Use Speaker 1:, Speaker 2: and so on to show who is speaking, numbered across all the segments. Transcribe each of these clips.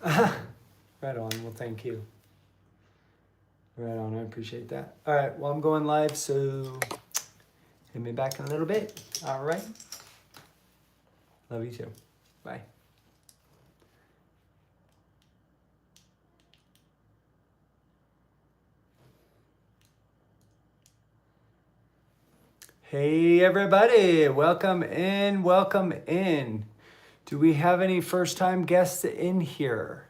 Speaker 1: Right on. Well, thank you. Right on. I appreciate that. All right. Well, I'm going live, so hit me back in a little bit. All right. Love you too. Bye. Hey, everybody. Welcome in. Welcome in. Do we have any first-time guests in here?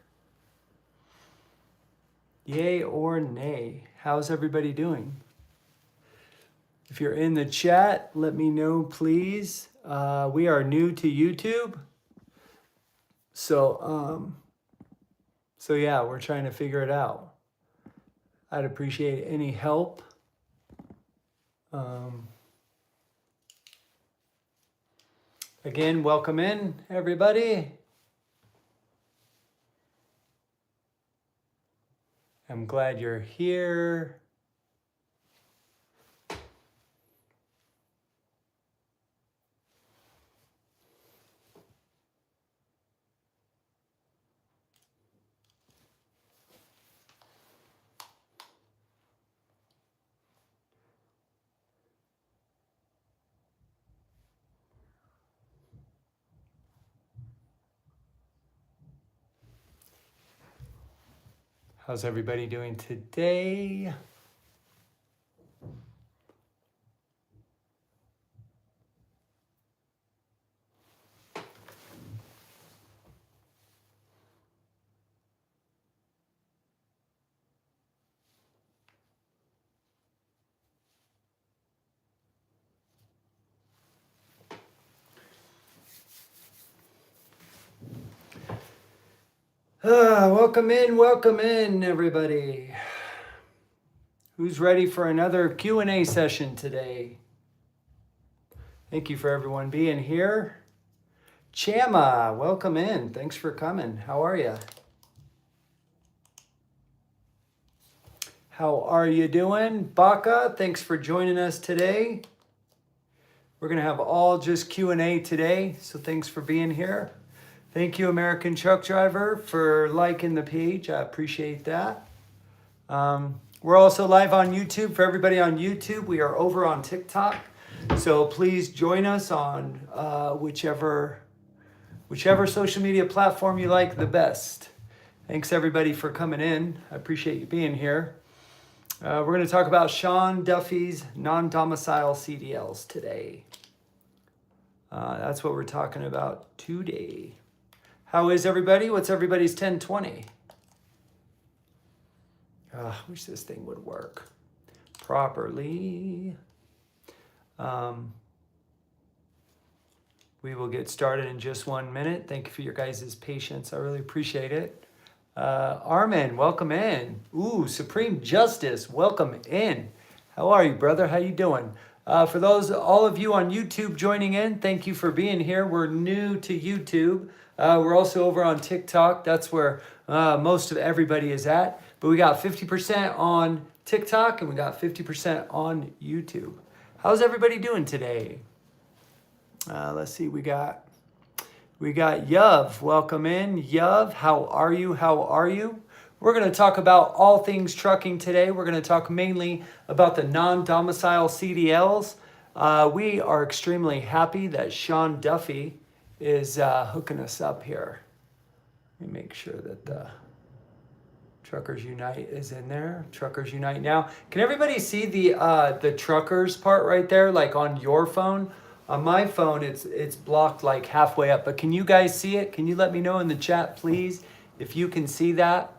Speaker 1: Yay or nay? How's everybody doing? If you're in the chat, let me know, please. We are new to YouTube. So yeah, we're trying to figure it out. I'd appreciate any help. Again, welcome in, everybody. I'm glad you're here. How's everybody doing today? Welcome in, everybody. Who's ready for another Q&A session today? Thank you for everyone being here. Chama, welcome in. Thanks for coming. How are you? How are you doing? Baka, thanks for joining us today. We're going to have all just Q&A today, so thanks for being here. Thank you, American Truck Driver, for liking the page. I appreciate that. We're also live on YouTube. For everybody on YouTube, we are over on TikTok. So please join us on whichever social media platform you like the best. Thanks, everybody, for coming in. I appreciate you being here. We're going to talk about Sean Duffy's non-domicile CDLs today. That's what we're talking about today. How is everybody? What's everybody's 1020? I wish this thing would work properly. We will get started in just 1 minute. Thank you for your guys' patience. I really appreciate it. Armin, welcome in. Ooh, Supreme Justice, welcome in. How are you, brother? How you doing? For all of you on YouTube joining in, thank you for being here. We're new to YouTube. We're also over on TikTok. That's where most of everybody is at. But we got 50% on TikTok and we got 50% on YouTube. How's everybody doing today? Let's see, we got Yuv. Welcome in. Yuv, how are you? How are you? We're going to talk about all things trucking today. We're going to talk mainly about the non-domicile CDLs. We are extremely happy that Sean Duffy is hooking us up here. Let me make sure that the Truckers Unite is in there. Truckers Unite Now. Can everybody see the truckers part right there, like on your phone? On my phone, it's blocked like halfway up, but can you guys see it? Can you let me know in the chat, please, if you can see that?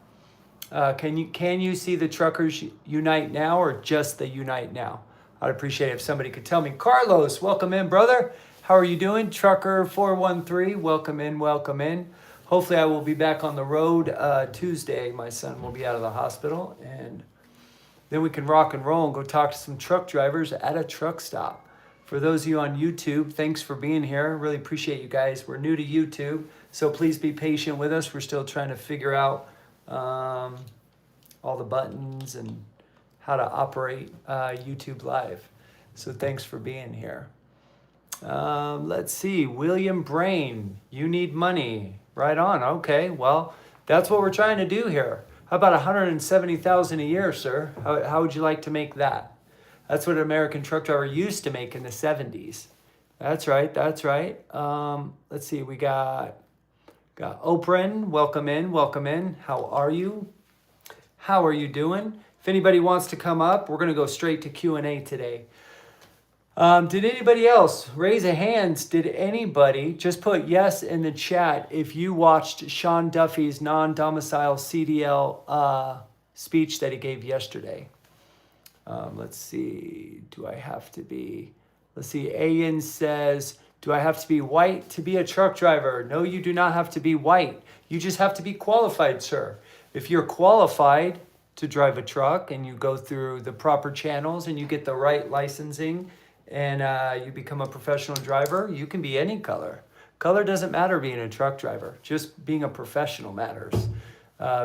Speaker 1: Can you see the Truckers Unite Now or just the Unite Now? I'd appreciate it if somebody could tell me. Carlos, welcome in, brother. How are you doing? Trucker 413, welcome in, welcome in. Hopefully I will be back on the road Tuesday. My son will be out of the hospital, and then we can rock and roll and go talk to some truck drivers at a truck stop. For those of you on YouTube, thanks for being here. Really appreciate you guys. We're new to YouTube, so please be patient with us. We're still trying to figure out all the buttons and how to operate YouTube Live. So thanks for being here. Let's see, William Brain, you need money. Right on, okay. Well, That's what we're trying to do here. How about 170,000 a year, sir? How would you like to make that? That's what an American truck driver used to make in the 70s. That's right, that's right. Let's see, we got Oprah. Welcome in, welcome in. How are you? How are you doing? If anybody wants to come up, we're gonna go straight to Q&A today. Did anybody else raise a hand? Did anybody just put yes in the chat if you watched Sean Duffy's non-domicile CDL speech that he gave yesterday? Let's see, do I have to be, let's see, Ayan says, do I have to be white to be a truck driver? No, you do not have to be white. You just have to be qualified, sir. If you're qualified to drive a truck and you go through the proper channels and you get the right licensing and you become a professional driver, you can be any color. Color doesn't matter being a truck driver. Just being a professional matters.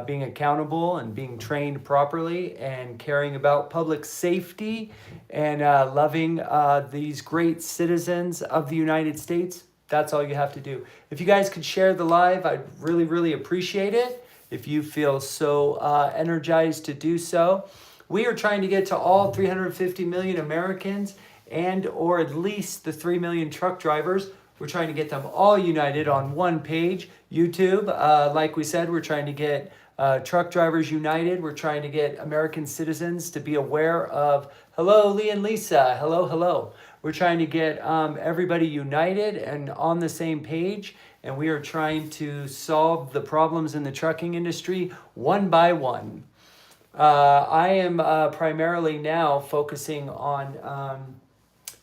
Speaker 1: Being accountable and being trained properly and caring about public safety and loving these great citizens of the United States, that's all you have to do. If you guys could share the live, I'd really, really appreciate it. If you feel so energized to do so. We are trying to get to all 350 million Americans and or at least the 3 million truck drivers. We're trying to get them all united on one page. YouTube, like we said, we're trying to get truck drivers united. We're trying to get American citizens to be aware of, hello, Lee and Lisa, hello, hello. We're trying to get everybody united and on the same page. And we are trying to solve the problems in the trucking industry one by one. I am primarily now focusing on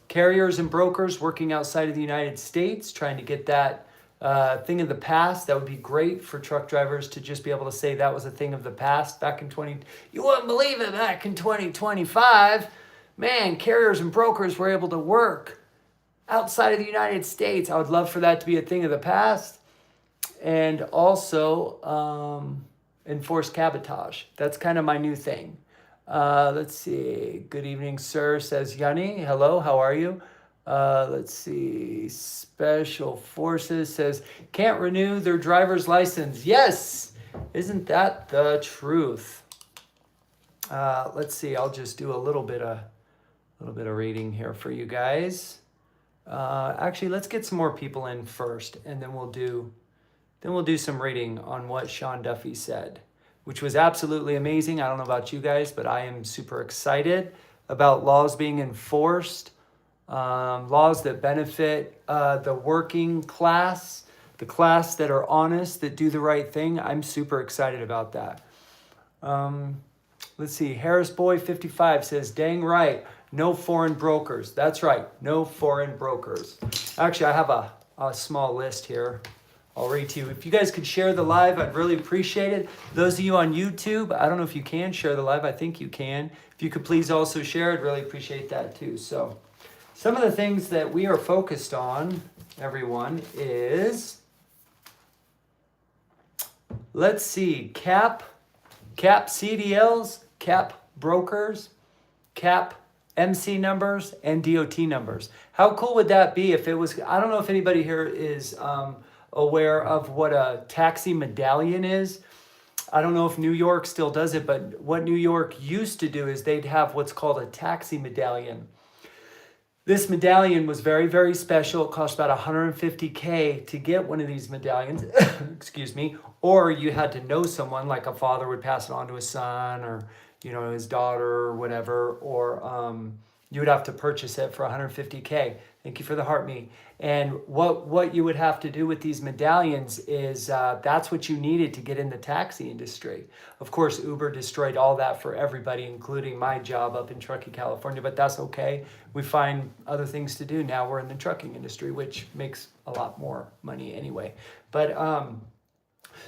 Speaker 1: carriers and brokers working outside of the United States, trying to get that thing of the past. That would be great for truck drivers to just be able to say that was a thing of the past back in you wouldn't believe it, back in 2025, man, carriers and brokers were able to work outside of the United States. I would love for that to be a thing of the past. And also enforce cabotage. That's kind of my new thing. Let's see. Good evening, sir, says Yanni. Hello, how are you? Let's see. Special Forces says, can't renew their driver's license. Yes! Isn't that the truth? Let's see. I'll just do a little bit of reading here for you guys. Actually, let's get some more people in first, and then we'll do some reading on what Sean Duffy said, which was absolutely amazing. I don't know about you guys, but I am super excited about laws being enforced, laws that benefit the working class, the class that are honest, that do the right thing. I'm super excited about that. Let's see. Harris Boy 55 says, dang right, no foreign brokers. That's right, no foreign brokers. Actually, I have a small list here. I'll read to you. If you guys could share the live, I'd really appreciate it. Those of you on YouTube, I don't know if you can share the live. I think you can. If you could please also share, I'd really appreciate that too. So some of the things that we are focused on, everyone, is, let's see, cap CDLs, cap brokers, cap MC numbers, and DOT numbers. How cool would that be if it was, I don't know if anybody here is aware of what a taxi medallion is. I don't know if New York still does it, but what New York used to do is they'd have what's called a taxi medallion. This medallion was very, very special. It cost about $150K to get one of these medallions, excuse me, or you had to know someone, like a father would pass it on to his son or, you know, his daughter or whatever, or you would have to purchase it for $150K. Thank you for the heart me. And what you would have to do with these medallions is that's what you needed to get in the taxi industry. Of course, Uber destroyed all that for everybody, including my job up in Truckee, California, but that's okay. We find other things to do. Now we're in the trucking industry, which makes a lot more money anyway. But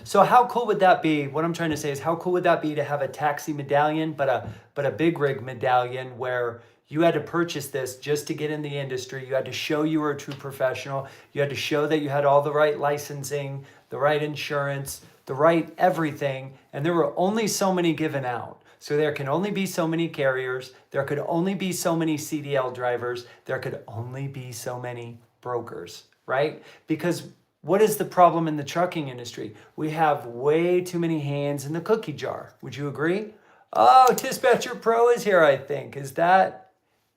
Speaker 1: so how cool would that be? What I'm trying to say is, how cool would that be to have a taxi medallion, but a big rig medallion where you had to purchase this just to get in the industry. You had to show you were a true professional. You had to show that you had all the right licensing, the right insurance, the right everything. And there were only so many given out. So there can only be so many carriers. There could only be so many CDL drivers. There could only be so many brokers, right? Because What is the problem in the trucking industry? We have way too many hands in the cookie jar. Would you agree? Oh, Dispatcher Pro is here, I think. Is that?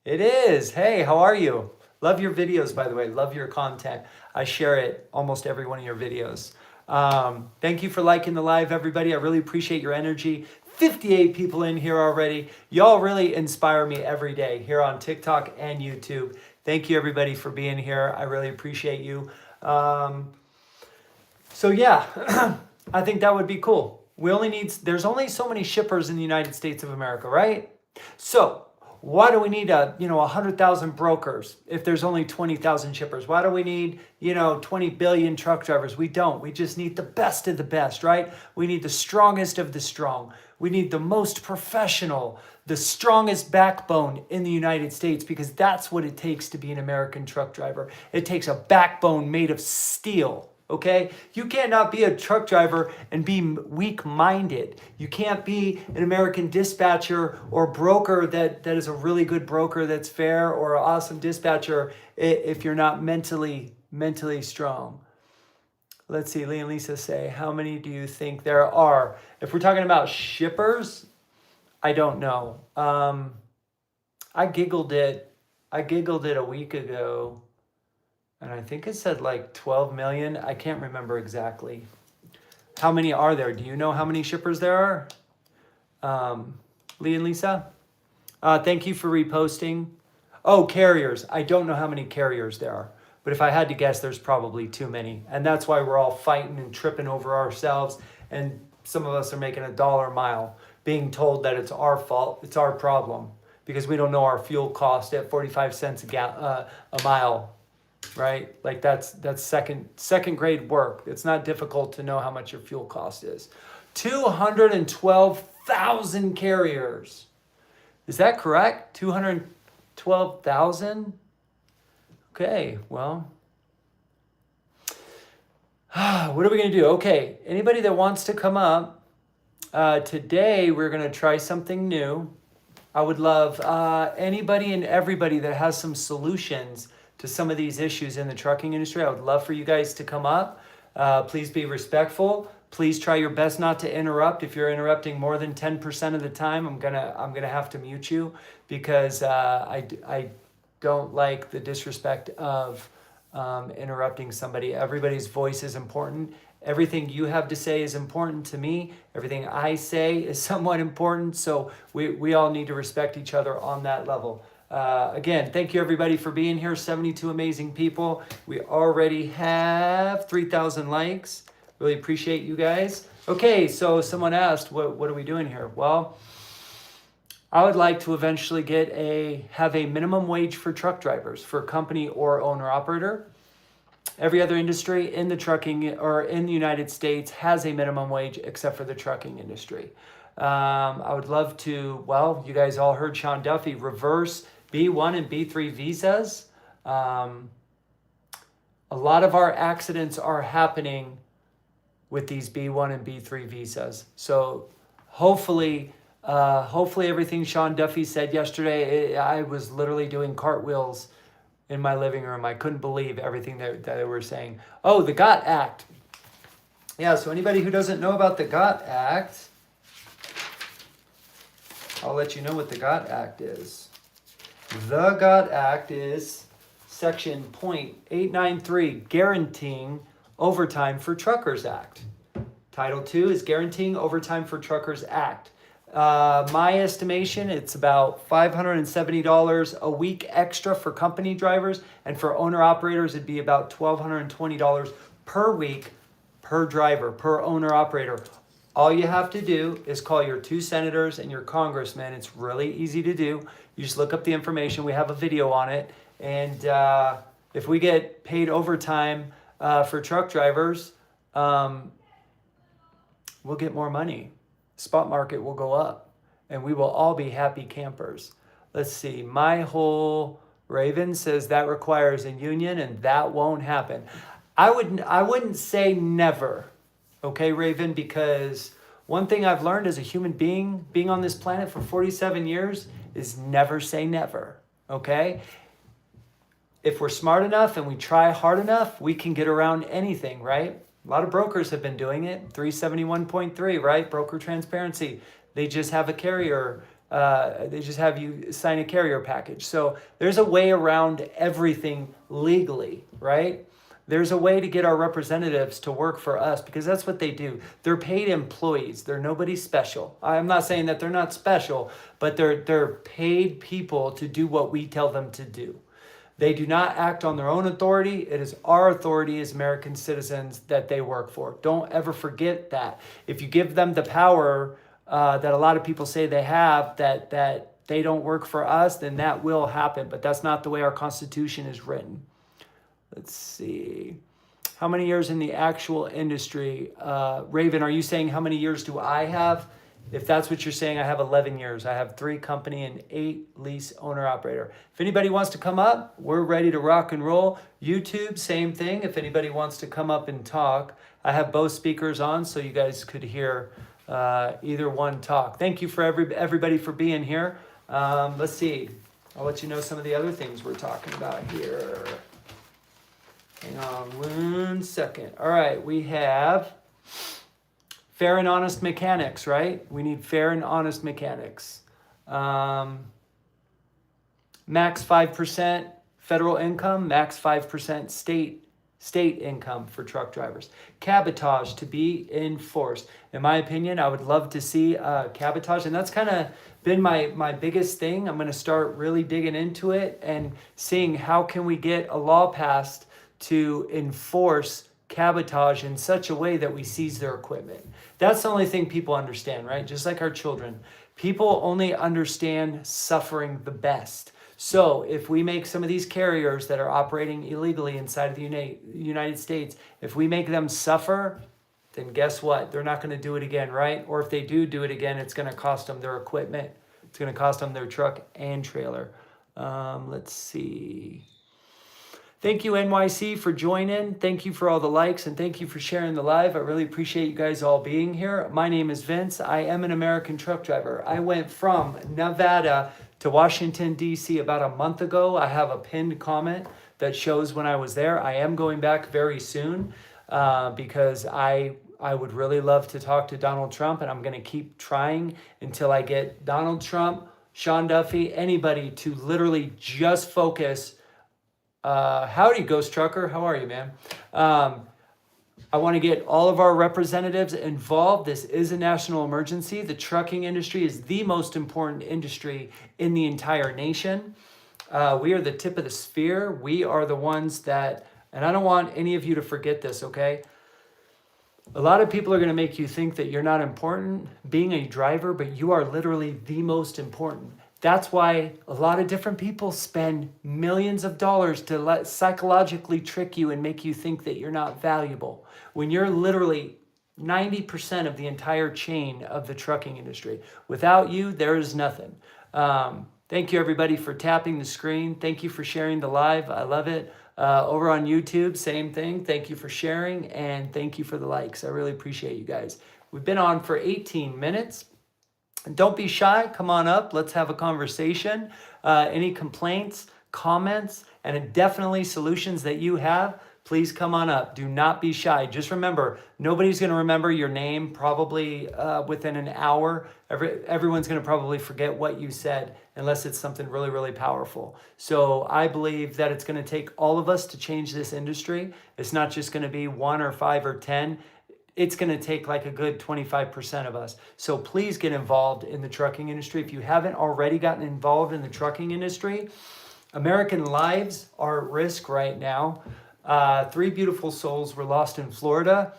Speaker 1: It is. Hey, how are you? Love your videos, by the way. Love your content. I share it, almost every one of your videos. Thank you for liking the live, everybody. I really appreciate your energy. 58 people in here already. Y'all really inspire me every day here on TikTok and YouTube. Thank you, everybody, for being here. I really appreciate you. So yeah, I think that would be cool. There's only so many shippers in the United States of America, right? So why do we need 100,000 brokers if there's only 20,000 shippers? Why do we need, 20 billion truck drivers? We don't. We just need the best of the best, right? We need the strongest of the strong. We need the most professional, the strongest backbone in the United States, because that's what it takes to be an American truck driver. It takes a backbone made of steel. Okay, you cannot be a truck driver and be weak-minded. You can't be an American dispatcher or broker that is a really good broker that's fair, or an awesome dispatcher if you're not mentally strong. Let's see, Lee and Lisa say, how many do you think there are? If we're talking about shippers, I don't know. I giggled it a week ago. And I think it said like 12 million. I can't remember exactly. How many are there? Do you know how many shippers there are? Lee and Lisa? Thank you for reposting. Oh, carriers. I don't know how many carriers there are. But if I had to guess, there's probably too many. And that's why we're all fighting and tripping over ourselves. And some of us are making $1 a mile, being told that it's our fault, it's our problem, because we don't know our fuel cost at 45 cents a mile. Right? Like that's second grade work. It's not difficult to know how much your fuel cost is. 212,000 carriers. Is that correct? 212,000? Okay, well, what are we going to do? Okay, anybody that wants to come up, today we're going to try something new. I would love anybody and everybody that has some solutions to some of these issues in the trucking industry. I would love for you guys to come up. Please be respectful. Please try your best not to interrupt. If you're interrupting more than 10% of the time, I'm gonna have to mute you, because I don't like the disrespect of interrupting somebody. Everybody's voice is important. Everything you have to say is important to me. Everything I say is somewhat important. So we all need to respect each other on that level. Again, thank you everybody for being here. 72 amazing people. We already have 3,000 likes. Really appreciate you guys. Okay, so someone asked, what are we doing here? Well, I would like to eventually have a minimum wage for truck drivers, for company or owner operator. Every other industry in the trucking or in the United States has a minimum wage except for the trucking industry. I would love to, well, you guys all heard Sean Duffy, reverse B1 and B3 visas. A lot of our accidents are happening with these B1 and B3 visas. So hopefully everything Sean Duffy said yesterday, I was literally doing cartwheels in my living room. I couldn't believe everything that they were saying. Oh, the GOT Act. Yeah, so anybody who doesn't know about the GOT Act, I'll let you know what the GOT Act is. The GOT Act is section .893, Guaranteeing Overtime for Truckers Act. Title 2 is Guaranteeing Overtime for Truckers Act. My estimation, it's about $570 a week extra for company drivers, and for owner operators, it'd be about $1,220 per week per driver, per owner operator. All you have to do is call your 2 senators and your congressman. It's really easy to do. You just look up the information. We have a video on it. And if we get paid overtime for truck drivers, we'll get more money. Spot market will go up, and we will all be happy campers. Let's see. My whole Raven says that requires a union, and that won't happen. I wouldn't say never. Okay, Raven, because one thing I've learned as a human being on this planet for 47 years, is never say never, okay? if we're smart enough and we try hard enough, we can get around anything, right? A lot of brokers have been doing it. 371.3, right? Broker transparency. They just have a carrier. They just have you sign a carrier package. So there's a way around everything legally, right? There's a way to get our representatives to work for us because that's what they do. They're paid employees. They're nobody special. I'm not saying that they're not special, but they're paid people to do what we tell them to do. They do not act on their own authority. It is our authority as American citizens that they work for. Don't ever forget that. If you give them the power that a lot of people say they have, that they don't work for us, then that will happen. But that's not the way our Constitution is written. Let's see. How many years in the actual industry? Raven, are you saying how many years do I have? If that's what you're saying, I have 11 years. I have 3 company and 8 lease owner operator. If anybody wants to come up, we're ready to rock and roll. YouTube, same thing. If anybody wants to come up and talk, I have both speakers on so you guys could hear either one talk. Thank you for everybody for being here. Let's see. I'll let you know some of the other things we're talking about here. Hang on 1 second. All right, we have fair and honest mechanics, right? We need fair and honest mechanics. Max 5% federal income, max 5% state income for truck drivers. Cabotage to be enforced. In my opinion, I would love to see cabotage, and that's kind of been my biggest thing. I'm going to start really digging into it and seeing how can we get a law passed to enforce cabotage in such a way that we seize their equipment. That's the only thing people understand, right? Just like our children. People only understand suffering the best. So if we make some of these carriers that are operating illegally inside of the United States, if we make them suffer, then guess what? They're not going to do it again, right? Or if they do it again, it's going to cost them their equipment. It's going to cost them their truck and trailer. Let's see. Thank you, NYC, for joining. Thank you for all the likes, and thank you for sharing the live. I really appreciate you guys all being here. My name is Vince. I am an American truck driver. I went from Nevada to Washington, D.C. about a month ago. I have a pinned comment that shows when I was there. I am going back very soon because I would really love to talk to Donald Trump, and I'm going to keep trying until I get Donald Trump, Sean Duffy, anybody to literally just focus. Howdy, Ghost Trucker. How are you, man? I want to get all of our representatives involved. This is a national emergency. The trucking industry is the most important industry in the entire nation. We are the tip of the spear. We are the ones that, and I don't want any of you to forget this, okay? A lot of people are going to make you think that you're not important being a driver, but you are literally the most important. That's why a lot of different people spend millions of dollars to psychologically trick you and make you think that you're not valuable when you're literally 90% of the entire chain of the trucking industry. Without you, there is nothing. Thank you, everybody, for tapping the screen. Thank you for sharing the live. I love it. Over on YouTube, same thing. Thank you for sharing, and thank you for the likes. I really appreciate you guys. We've been on for 18 minutes. Don't be shy. Come on up. Let's have a conversation. Any complaints, comments, and definitely solutions that you have, please come on up. Do not be shy. Just remember, nobody's going to remember your name probably within an hour. Everyone's going to probably forget what you said unless it's something really, really powerful. So I believe that it's going to take all of us to change this industry. It's not just going to be 1 or 5 or 10. It's going to take like a good 25% of us. So please get involved in the trucking industry. If you haven't already gotten involved in the trucking industry, American lives are at risk right now. 3 beautiful souls were lost in Florida.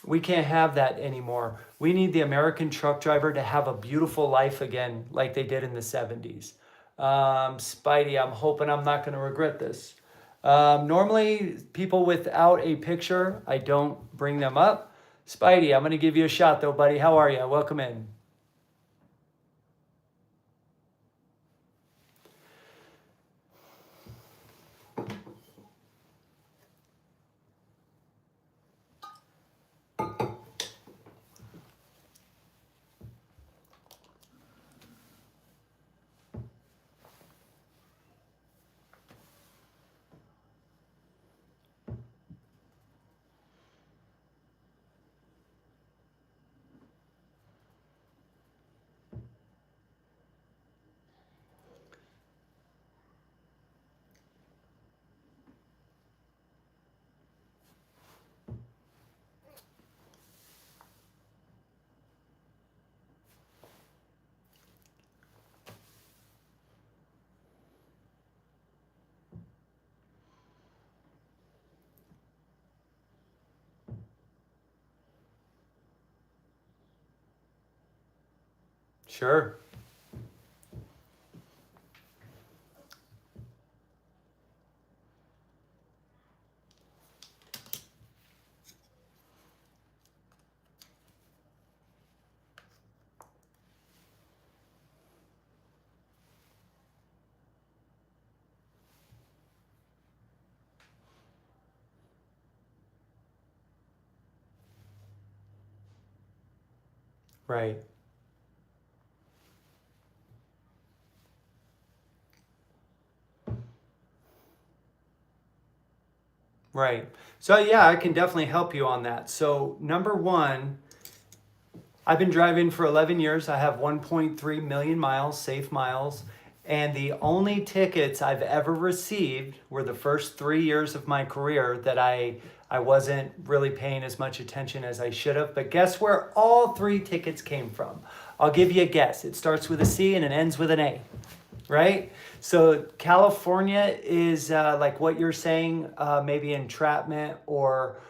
Speaker 1: We can't have that anymore. We need the American truck driver to have a beautiful life again like they did in the 70s. Spidey, I'm hoping I'm not going to regret this. Normally, people without a picture, I don't bring them up. Spidey, I'm going to give you a shot though, buddy. How are you? Welcome in. Sure. Right. Right. So yeah, I can definitely help you on that. So number one, I've been driving for 11 years. I have 1.3 million miles, safe miles. And the only tickets I've ever received were the first 3 years of my career that I wasn't really paying as much attention as I should have. But guess where all three tickets came from? I'll give you a guess. It starts with a C and it ends with an A, right? So California is like what you're saying, maybe entrapment, or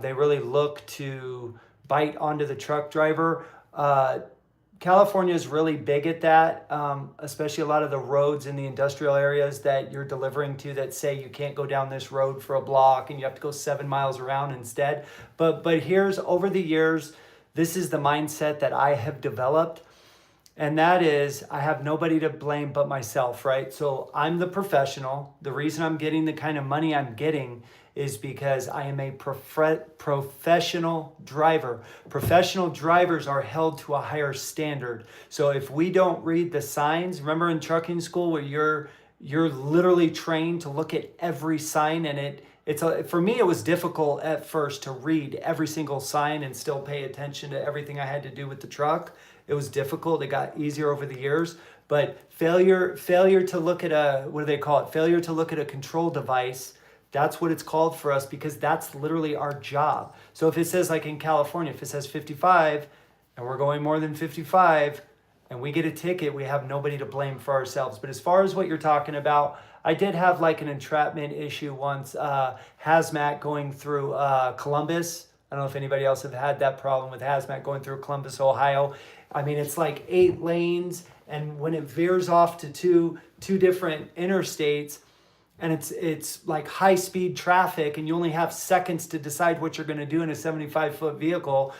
Speaker 1: they really look to bite onto the truck driver. California is really big at that, especially a lot of the roads in the industrial areas that you're delivering to that say you can't go down this road for a block and you have to go 7 miles around instead. But here's, over the years, this is the mindset that I have developed. And that is, I have nobody to blame but myself, right? So I'm the professional. The reason I'm getting the kind of money I'm getting is because I am a professional driver. Professional drivers are held to a higher standard. So if we don't read the signs, remember in trucking school where you're literally trained to look at every sign, and for me it was difficult at first to read every single sign and still pay attention to everything I had to do with the truck. It was difficult. It got easier over the years, but failure to look at what do they call it? Failure to look at a control device. That's what it's called for us, because that's literally our job. So if it says, like in California, if it says 55 and we're going more than 55 and we get a ticket, we have nobody to blame for ourselves. But as far as what you're talking about, I did have like an entrapment issue once, hazmat going through Columbus. I don't know if anybody else have had that problem with hazmat going through Columbus, Ohio. I mean, it's like 8 lanes, and when it veers off to two different interstates, and it's like high speed traffic, and you only have seconds to decide what you're going to do in a 75-foot vehicle.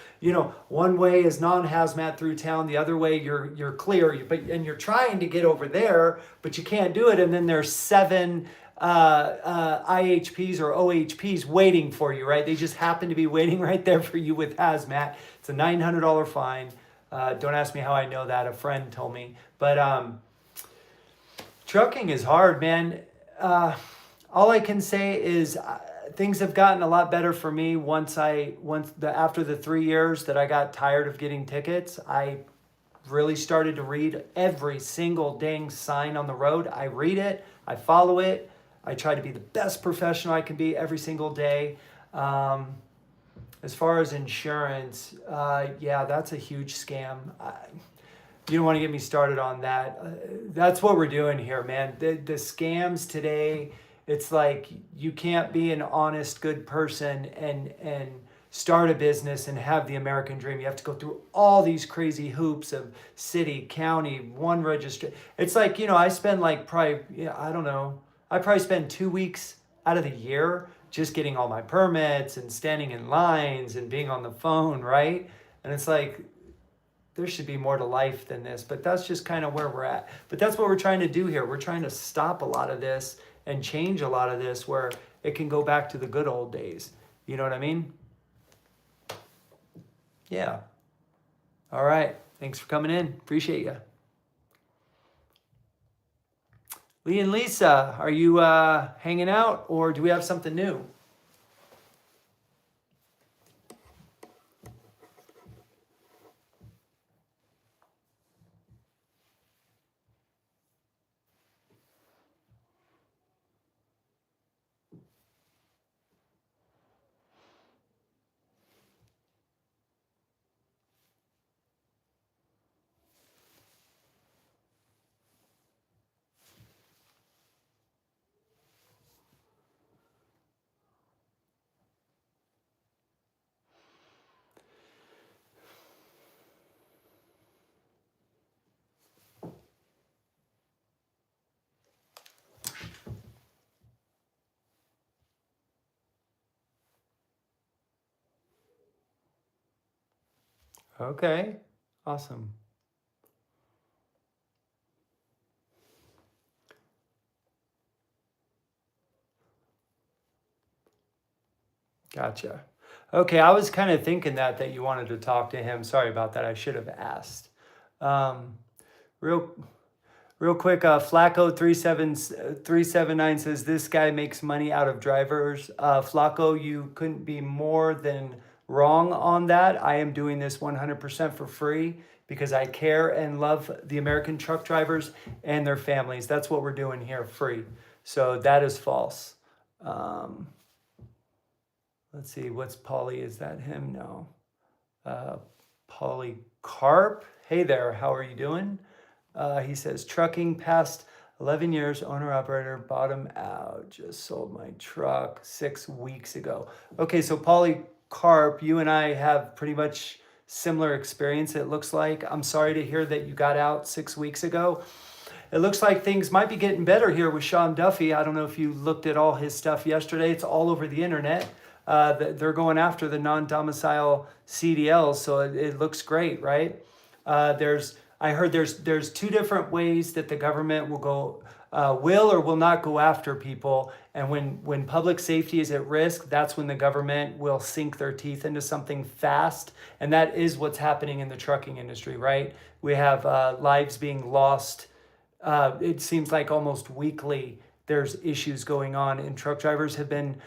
Speaker 1: One way is non-hazmat through town, the other way you're clear, and you're trying to get over there, but you can't do it. And then there's 7 IHPs or OHPs waiting for you, right? They just happen to be waiting right there for you with hazmat. It's a $900 fine. Don't ask me how I know that. A friend told me. But trucking is hard, man. All I can say is things have gotten a lot better for me after the 3 years that I got tired of getting tickets. I really started to read every single dang sign on the road. I read it, I follow it, I try to be the best professional I can be every single day. As far as insurance, yeah, that's a huge scam. You don't want to get me started on that. That's what we're doing here, man. The scams today, it's like you can't be an honest, good person and start a business and have the American dream. You have to go through all these crazy hoops of city, county, one registry. It's like, I spend like probably, I don't know, I probably spend 2 weeks out of the year just getting all my permits and standing in lines and being on the phone, right? And it's like, there should be more to life than this, but that's just kind of where we're at. But that's what we're trying to do here. We're trying to stop a lot of this and change a lot of this where it can go back to the good old days. You know what I mean? Yeah. All right. Thanks for coming in. Appreciate you. Lee and Lisa, are you hanging out, or do we have something new? Okay. Awesome. Gotcha. Okay, I was kind of thinking that you wanted to talk to him. Sorry about that. I should have asked. Um, real real quick, Flacco 379 says this guy makes money out of drivers. Flacco, you couldn't be more than wrong on that. I am doing this 100% for free because I care and love the American truck drivers and their families. That's what we're doing here, free. So that is false. Um, let's see, what's Polly? Is that him? No. Polycarp. Hey there, how are you doing? He says, trucking past 11 years, owner operator, bottom out. Just sold my truck 6 weeks ago. Okay, so Polycarp, you and I have pretty much similar experience, it looks like. I'm sorry to hear that you got out 6 weeks ago. It looks like things might be getting better here with Sean Duffy. I don't know if you looked at all his stuff yesterday. It's all over the internet. They're going after the non-domicile CDLs, so it looks great, right? I heard there's two different ways that the government will go, will or will not go after people. And when public safety is at risk, that's when the government will sink their teeth into something fast. And that is what's happening in the trucking industry, right? We have lives being lost. It seems like almost weekly there's issues going on, and truck drivers have been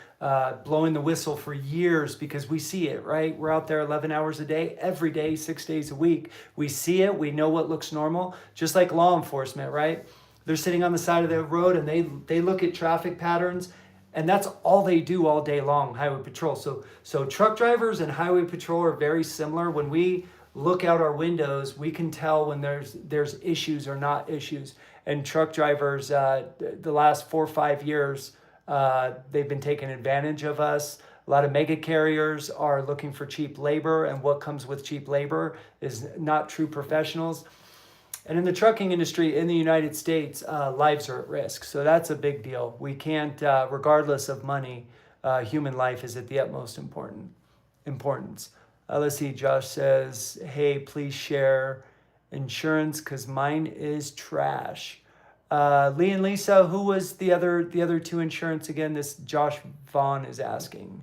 Speaker 1: blowing the whistle for years because we see it, right? We're out there 11 hours a day, every day, 6 days a week. We see it, we know what looks normal, just like law enforcement, right? They're sitting on the side of the road and they look at traffic patterns, and that's all they do all day long, highway patrol. So truck drivers and highway patrol are very similar. When we look out our windows, we can tell when there's issues or not issues. And truck drivers, the last 4 or 5 years, they've been taking advantage of us. A lot of mega carriers are looking for cheap labor, and what comes with cheap labor is not true professionals. And in the trucking industry in the United States, lives are at risk. So that's a big deal. We can't, regardless of money, human life is at the utmost importance. Let's see, Josh says, hey, please share insurance because mine is trash. Lee and Lisa, who was the other two insurance again? This Josh Vaughn is asking.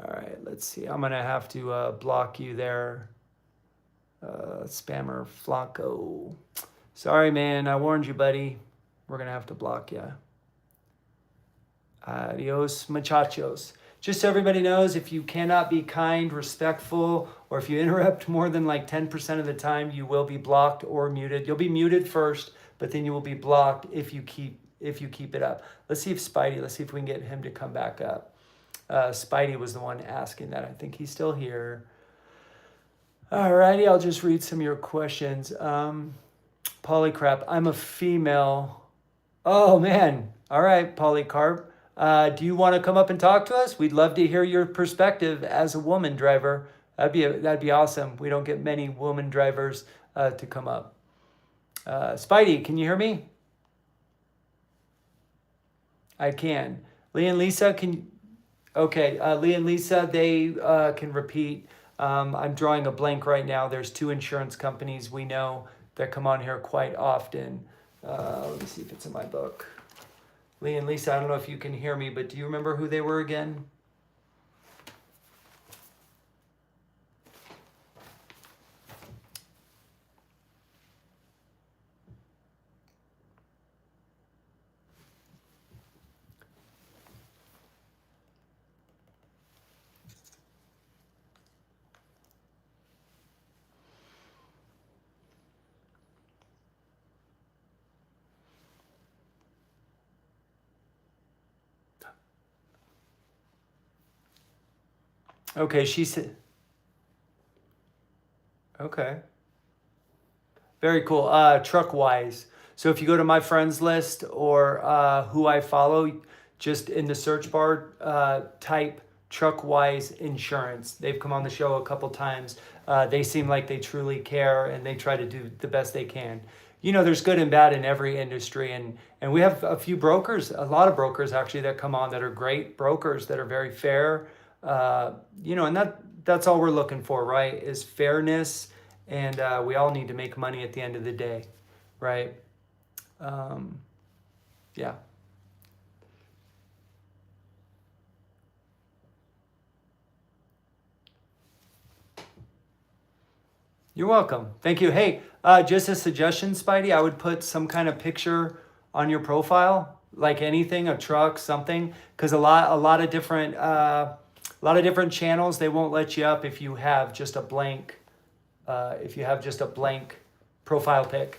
Speaker 1: All right, let's see. I'm gonna have to block you there, spammer Flacco. Sorry, man. I warned you, buddy. We're gonna have to block you. Adios, muchachos. Just so everybody knows, if you cannot be kind, respectful, or if you interrupt more than like 10% of the time, you will be blocked or muted. You'll be muted first, but then you will be blocked if you keep it up. Let's see if we can get him to come back up. Spidey was the one asking that. I think he's still here. All righty, I'll just read some of your questions. Polycarp, I'm a female. Oh man, all right, Polycarp. Do you want to come up and talk to us? We'd love to hear your perspective as a woman driver. That'd be awesome. We don't get many woman drivers to come up. Spidey, can you hear me? I can. Lee and Lisa, okay, Lee and Lisa, they can repeat. I'm drawing a blank right now. There's 2 insurance companies we know that come on here quite often. Let me see if it's in my book. Lee and Lisa, I don't know if you can hear me, but do you remember who they were again? Okay, she said, okay. Very cool. TruckWise. So if you go to my friends list or who I follow, just in the search bar, type TruckWise Insurance. They've come on the show a couple times. They seem like they truly care and they try to do the best they can. You know, there's good and bad in every industry, and we have a few brokers, a lot of brokers actually that come on that are great brokers that are very fair. You know, and that's all we're looking for, right? Is fairness, and we all need to make money at the end of the day, right? Yeah. You're welcome. Thank you. Hey, just a suggestion, Spidey. I would put some kind of picture on your profile, like anything, a truck, something, because a lot of different channels, they won't let you up if you have just a blank profile pic.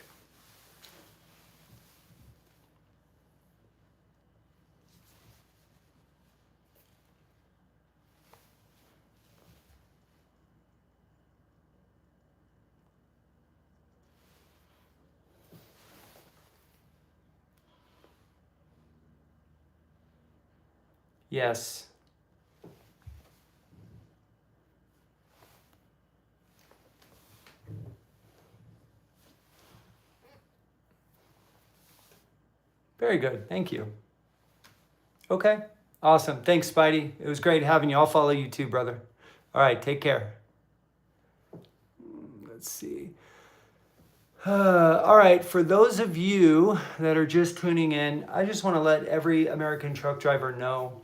Speaker 1: Yes. Very good. Thank you. Okay. Awesome. Thanks, Spidey. It was great having you. I'll follow you too, brother. All right. Take care. Let's see. All right. For those of you that are just tuning in, I just want to let every American truck driver know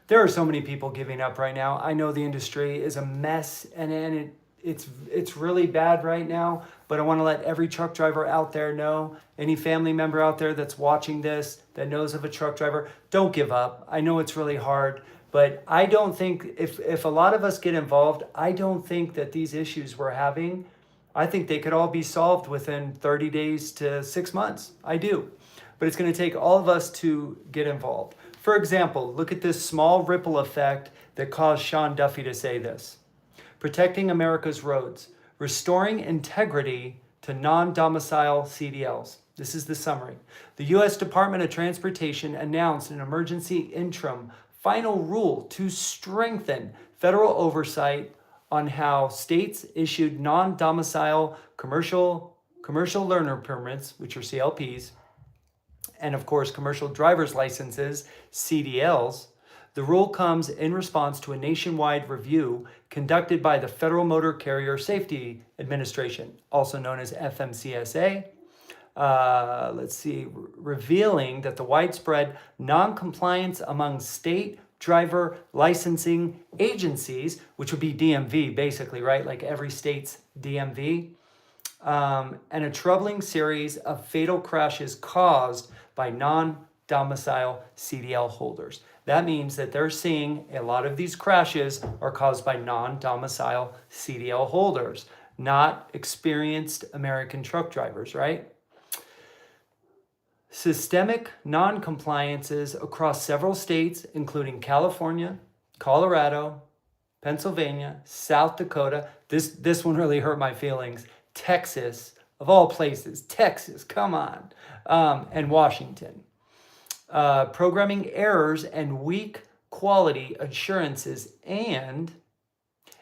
Speaker 1: there are so many people giving up right now. I know the industry is a mess, and it's really bad right now, but I want to let every truck driver out there know, any family member out there that's watching this, that knows of a truck driver, don't give up. I know it's really hard, but I don't think, if a lot of us get involved, I don't think that these issues we're having, I think they could all be solved within 30 days to 6 months. I do. But it's going to take all of us to get involved. For example, look at this small ripple effect that caused Sean Duffy to say this. Protecting America's roads, restoring integrity to non-domicile CDLs. This is the summary. The U.S. Department of Transportation announced an emergency interim final rule to strengthen federal oversight on how states issued non-domicile commercial learner permits, which are CLPs, and of course, commercial driver's licenses, CDLs. The rule comes in response to a nationwide review conducted by the Federal Motor Carrier Safety Administration, also known as FMCSA, revealing that the widespread non-compliance among state driver licensing agencies, which would be DMV basically, right? Like every state's DMV, and a troubling series of fatal crashes caused by non-domicile CDL holders. That means that they're seeing a lot of these crashes are caused by non-domicile CDL holders, not experienced American truck drivers, right? Systemic non-compliances across several states, including California, Colorado, Pennsylvania, South Dakota. This one really hurt my feelings. Texas, of all places, Texas, come on, and Washington. Programming errors and weak quality assurances and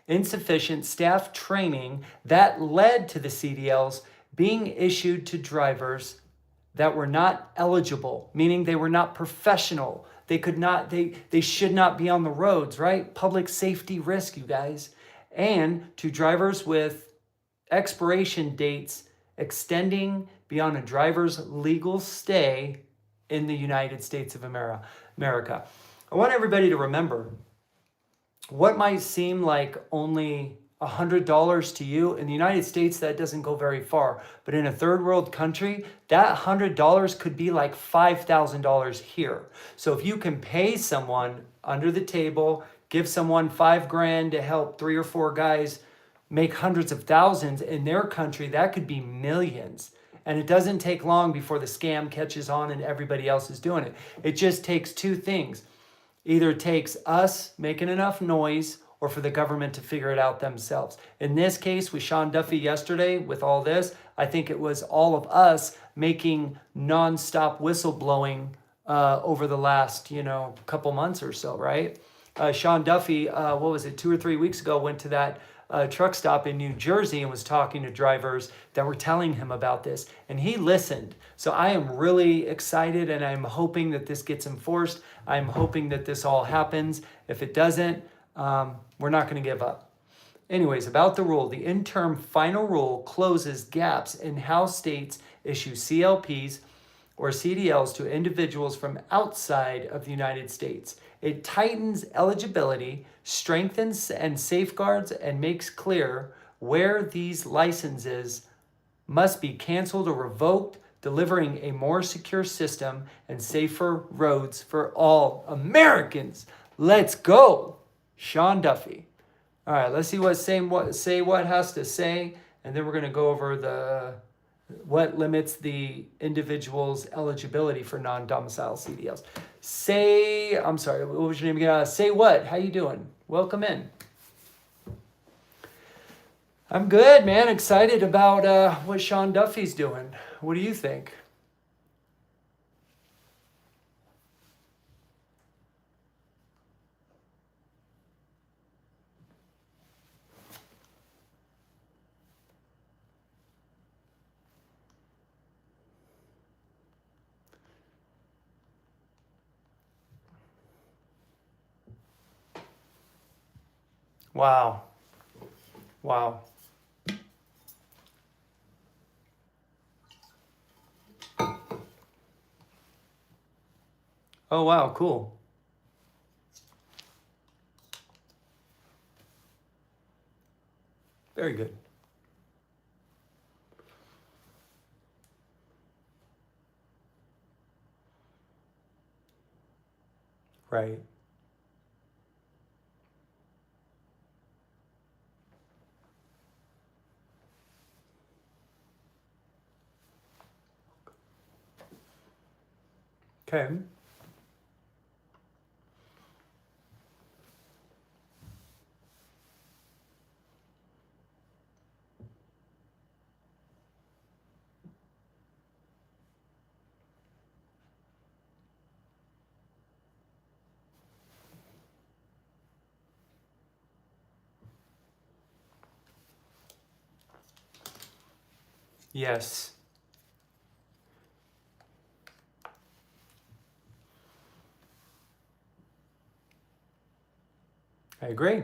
Speaker 1: insufficient staff training that led to the CDLs being issued to drivers that were not eligible, meaning they were not professional. They should not be on the roads, right? Public safety risk, you guys. And to drivers with expiration dates extending beyond a driver's legal stay in the United States of America. I want everybody to remember what might seem like only $100 to you. In the United States, that doesn't go very far. But in a third world country, that $100 could be like $5,000 here. So if you can pay someone under the table, give someone $5,000 to help 3 or 4 guys make hundreds of thousands in their country, that could be millions. And it doesn't take long before the scam catches on and everybody else is doing it. It just takes 2 things. Either it takes us making enough noise or for the government to figure it out themselves. In this case, with Sean Duffy yesterday, with all this, I think it was all of us making nonstop whistleblowing over the last, couple months or so, right? Sean Duffy, 2 or 3 weeks ago, went to that truck stop in New Jersey and was talking to drivers that were telling him about this, and he listened. So I am really excited, and I'm hoping that this gets enforced. I'm hoping that this all happens. If it doesn't, we're not going to give up. Anyways, about the rule, the interim final rule closes gaps in how states issue CLPs or CDLs to individuals from outside of the United States. It tightens eligibility, strengthens and safeguards, and makes clear where these licenses must be canceled or revoked, delivering a more secure system and safer roads for all Americans. Let's go, Sean Duffy. All right, let's see what Say What has to say, and then we're going to go over what limits the individual's eligibility for non-domicile CDLs. I'm sorry, what was your name again? Say What? How you doing? Welcome in. I'm good, man. Excited about what Sean Duffy's doing. What do you think? Wow. Wow. Oh, wow. Cool. Very good. Right. Okay. Yes. I agree.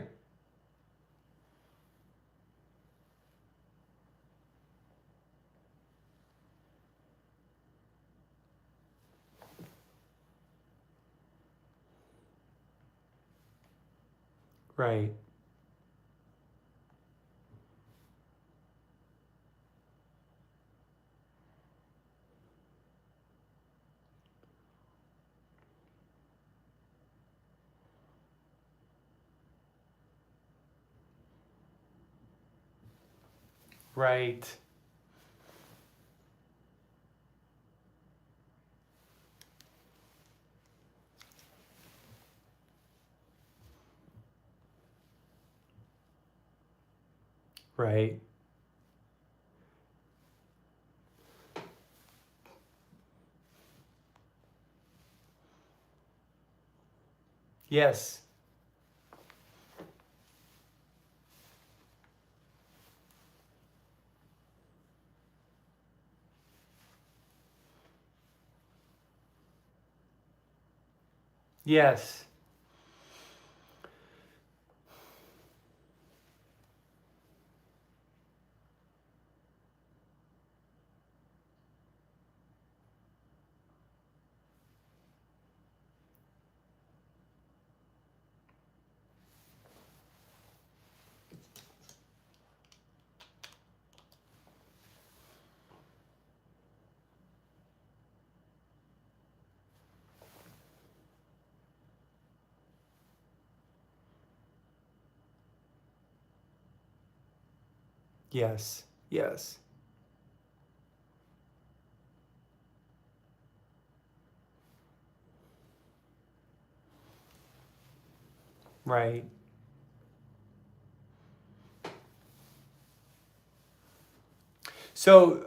Speaker 1: Right. Right. Right. Yes. Yes. Yes. Yes. Right. So,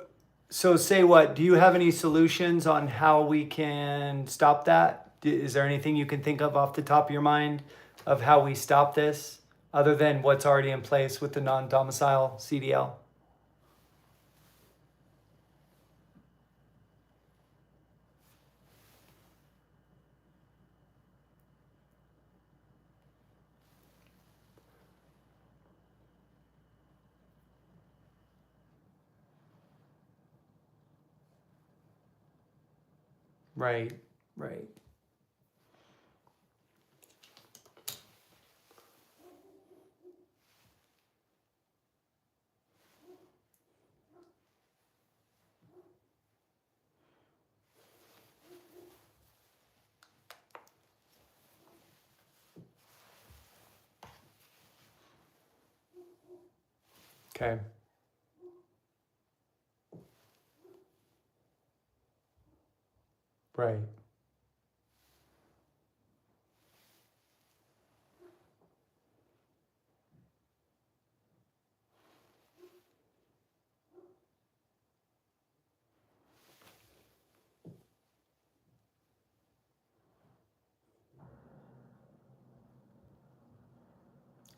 Speaker 1: Say What? Do you have any solutions on how we can stop that? Is there anything you can think of off the top of your mind of how we stop this, other than what's already in place with the non-domicile CDL? Right. Right. Okay. Right.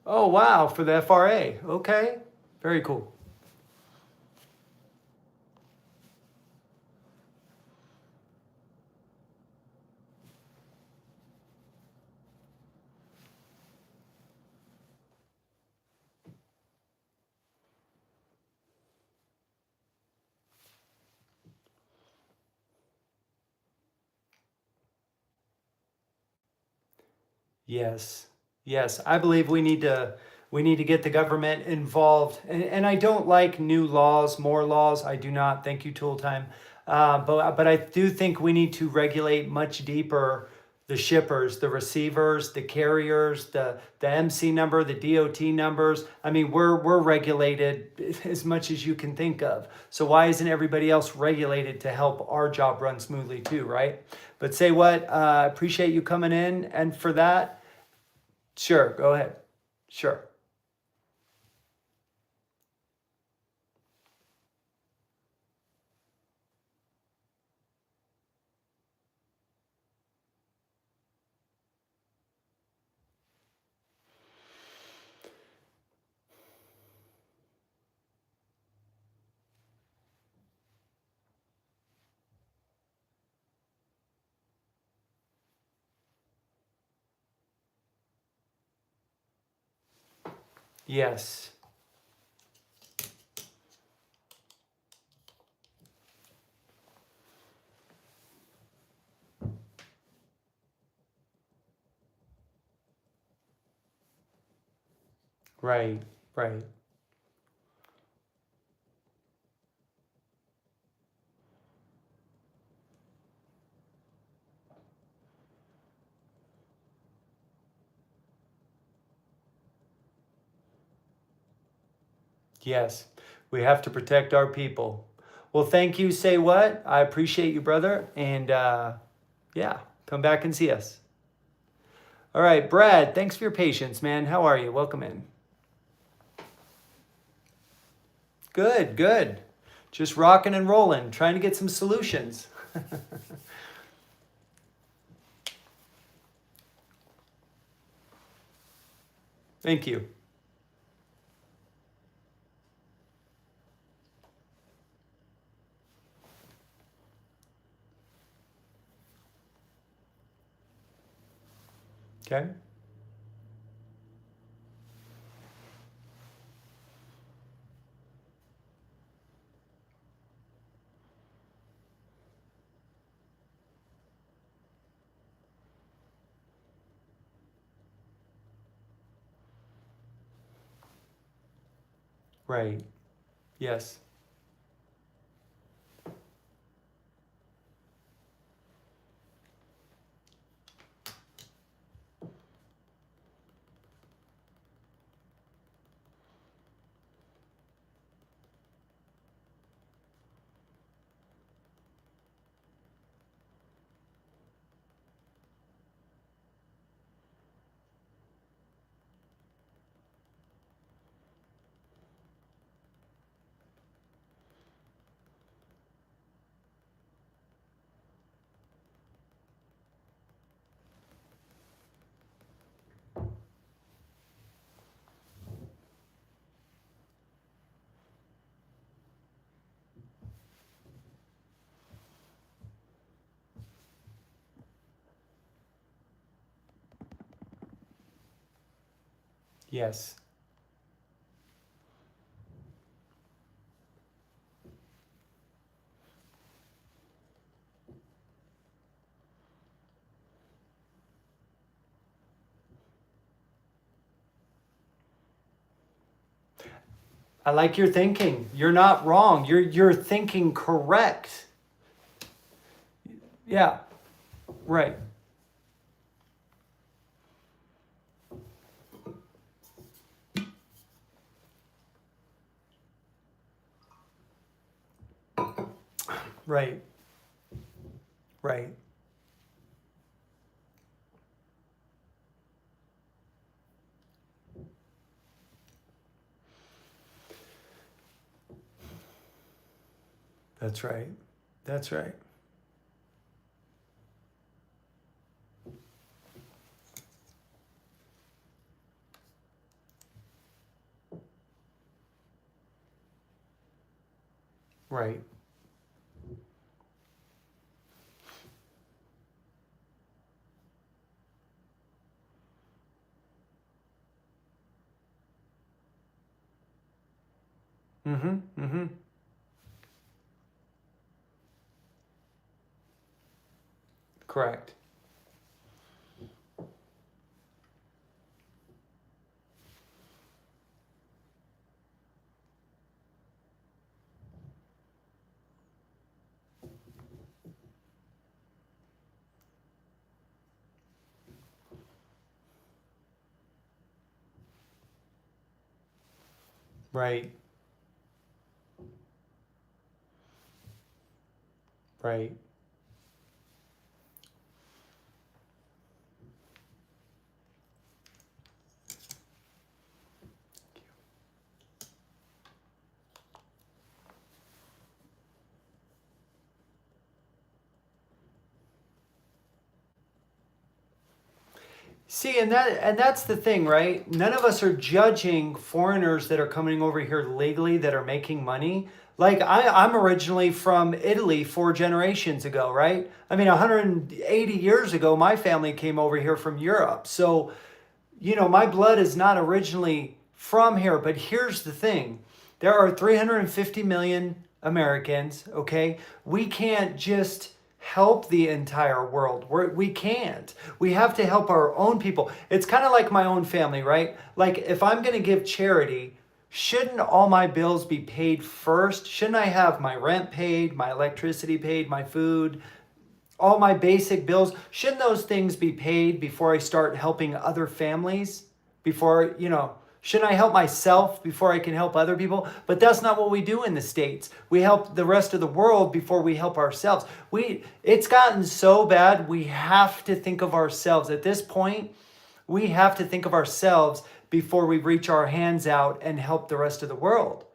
Speaker 1: Oh, wow, for the FRA. Okay. Very cool. Yes. Yes. I believe we need to get the government involved. And I don't like new laws, more laws. I do not. Thank you, Tool Time. But I do think we need to regulate much deeper the shippers, the receivers, the carriers, the MC number, the DOT numbers. I mean, we're regulated as much as you can think of. So why isn't everybody else regulated to help our job run smoothly too, right? But say what? Appreciate you coming in, and for that, sure, go ahead. Sure. Yes. Right. Right. Yes. We have to protect our people. Well, thank you. Say what? I appreciate you, brother. And yeah, come back and see us. All right, Brad, thanks for your patience, man. How are you? Welcome in. Good, good. Just rocking and rolling, trying to get some solutions. Thank you. Okay. Right. Yes. Yes. I like your thinking. You're not wrong. You're thinking correct. Yeah. Right. Right. Right. That's right. That's right. Right. Mm-hmm. Mm-hmm. Correct. Right. Right. See, and that's the thing, right? None of us are judging foreigners that are coming over here legally that are making money. Like I'm originally from Italy 4 generations ago, right? I mean, 180 years ago, my family came over here from Europe. So, my blood is not originally from here. But here's the thing: there are 350 million Americans. Okay, we can't just help the entire world. We can't. We have to help our own people. It's kind of like my own family, right? Like if I'm going to give charity, shouldn't all my bills be paid first? Shouldn't I have my rent paid, my electricity paid, my food, all my basic bills? Shouldn't those things be paid before I start helping other families? Before, shouldn't I help myself before I can help other people? But that's not what we do in the States. We help the rest of the world before we help ourselves. It's gotten so bad, we have to think of ourselves. At this point, we have to think of ourselves before we reach our hands out and help the rest of the world.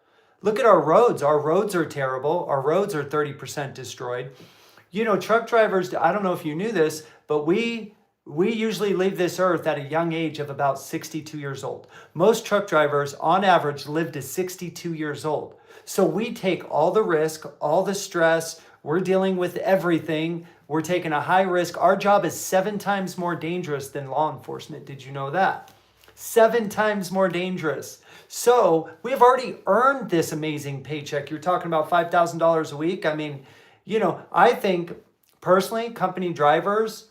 Speaker 1: Look at our roads. Our roads are terrible. Our roads are 30% destroyed. Truck drivers, I don't know if you knew this, but we usually leave this earth at a young age of about 62 years old. Most truck drivers, on average, live to 62 years old. So we take all the risk, all the stress. We're dealing with everything. We're taking a high risk. Our job is 7 times more dangerous than law enforcement. Did you know that? 7 times more dangerous. So we have already earned this amazing paycheck. You're talking about $5,000 a week. I mean, I think personally, company drivers,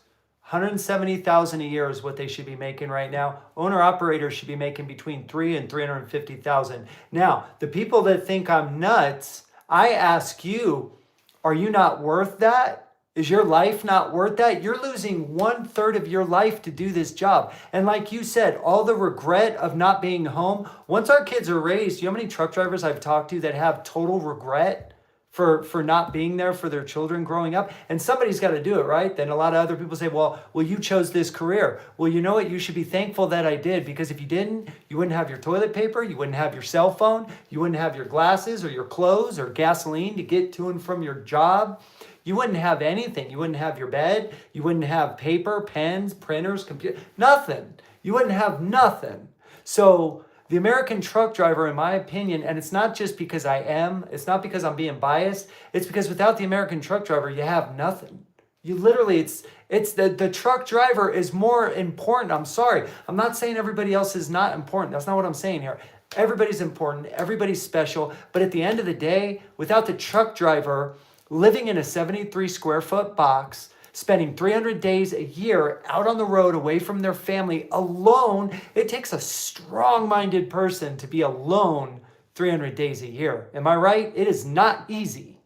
Speaker 1: 170,000 a year is what they should be making right now. Owner operators should be making between 3 and 350,000. Now, the people that think I'm nuts, I ask you, are you not worth that? Is your life not worth that? You're losing 1/3 of your life to do this job. And like you said, all the regret of not being home. Once our kids are raised, you know how many truck drivers I've talked to that have total regret for not being there for their children growing up? And somebody's got to do it, right? Then a lot of other people say, well, you chose this career. Well, you know what? You should be thankful that I did, because if you didn't, you wouldn't have your toilet paper, you wouldn't have your cell phone, you wouldn't have your glasses or your clothes or gasoline to get to and from your job. You wouldn't have anything. You wouldn't have your bed. You wouldn't have paper, pens, printers, computer, nothing. You wouldn't have nothing. So the American truck driver, in my opinion, and it's not just because it's not because I'm being biased, it's because without the American truck driver, you have nothing. You literally, it's the truck driver is more important. I'm sorry. I'm not saying everybody else is not important. That's not what I'm saying here. Everybody's important. Everybody's special. But at the end of the day, without the truck driver, living in a 73 square foot box, spending 300 days a year out on the road away from their family alone, it takes a strong-minded person to be alone 300 days a year. Am I right? It is not easy.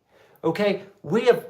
Speaker 1: Okay? We have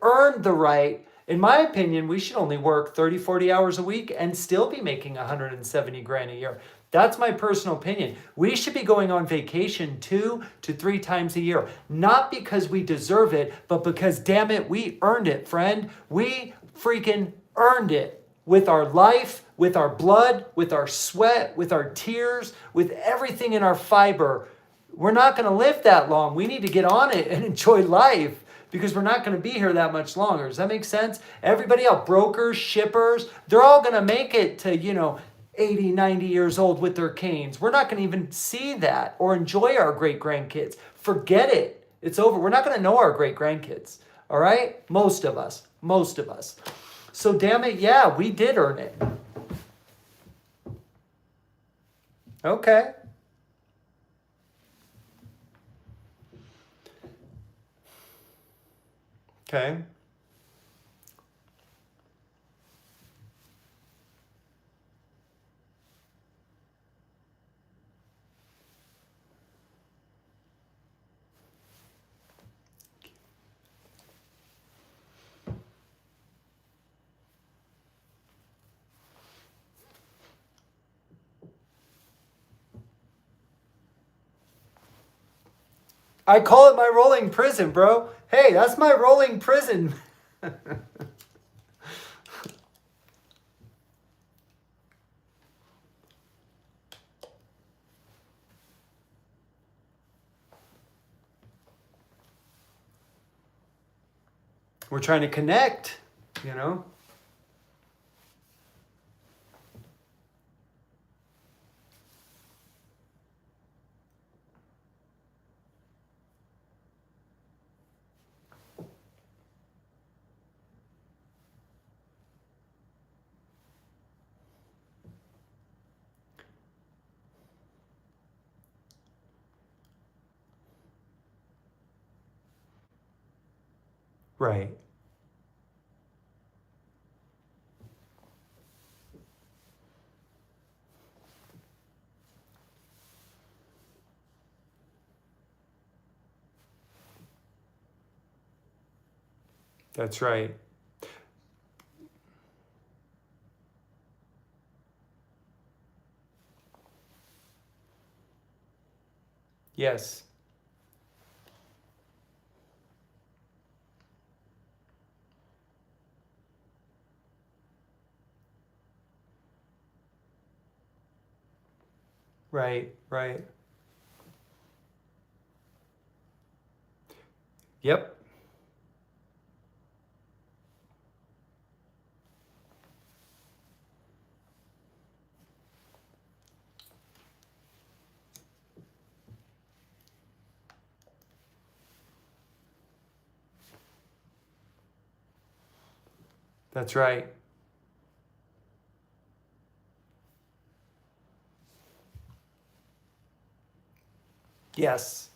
Speaker 1: earned the right. In my opinion, we should only work 30, 40 hours a week and still be making 170 grand a year. That's my personal opinion. We should be going on vacation 2 to 3 times a year. Not because we deserve it, but because, damn it, we earned it, friend. We freaking earned it with our life, with our blood, with our sweat, with our tears, with everything in our fiber. We're not going to live that long. We need to get on it and enjoy life, because we're not going to be here that much longer. Does that make sense? Everybody else, brokers, shippers, they're all going to make it to, 80, 90 years old with their canes. We're not going to even see that or enjoy our great-grandkids. Forget it. It's over. We're not going to know our great-grandkids. All right? Most of us. So damn it, yeah, we did earn it. Okay. Okay. I call it my rolling prison, bro. Hey, that's my rolling prison. We're trying to connect, Right. That's right. Yes. Right. Yep. That's right. Yes.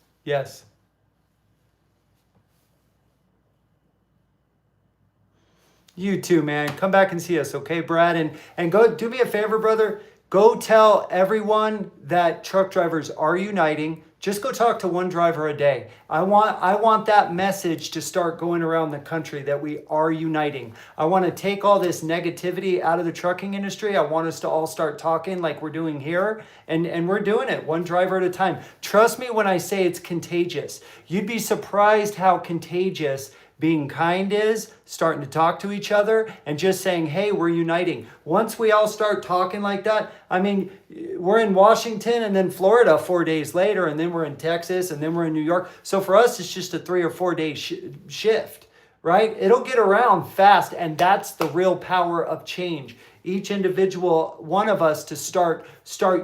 Speaker 1: You too, man. Come back and see us, okay, Brad? And go do me a favor, brother. Go tell everyone that truck drivers are uniting. Just go talk to one driver a day. I want that message to start going around the country that we are uniting. I want to take all this negativity out of the trucking industry. I want us to all start talking like we're doing here. And we're doing it one driver at a time. Trust me when I say it's contagious. You'd be surprised how contagious being kind is, starting to talk to each other and just saying, hey, we're uniting. Once we all start talking like that, I mean, we're in Washington and then Florida 4 days later, and then we're in Texas and then we're in New York. So for us, it's just a 3 or 4 day shift, right? It'll get around fast, and that's the real power of change. Each individual one of us to start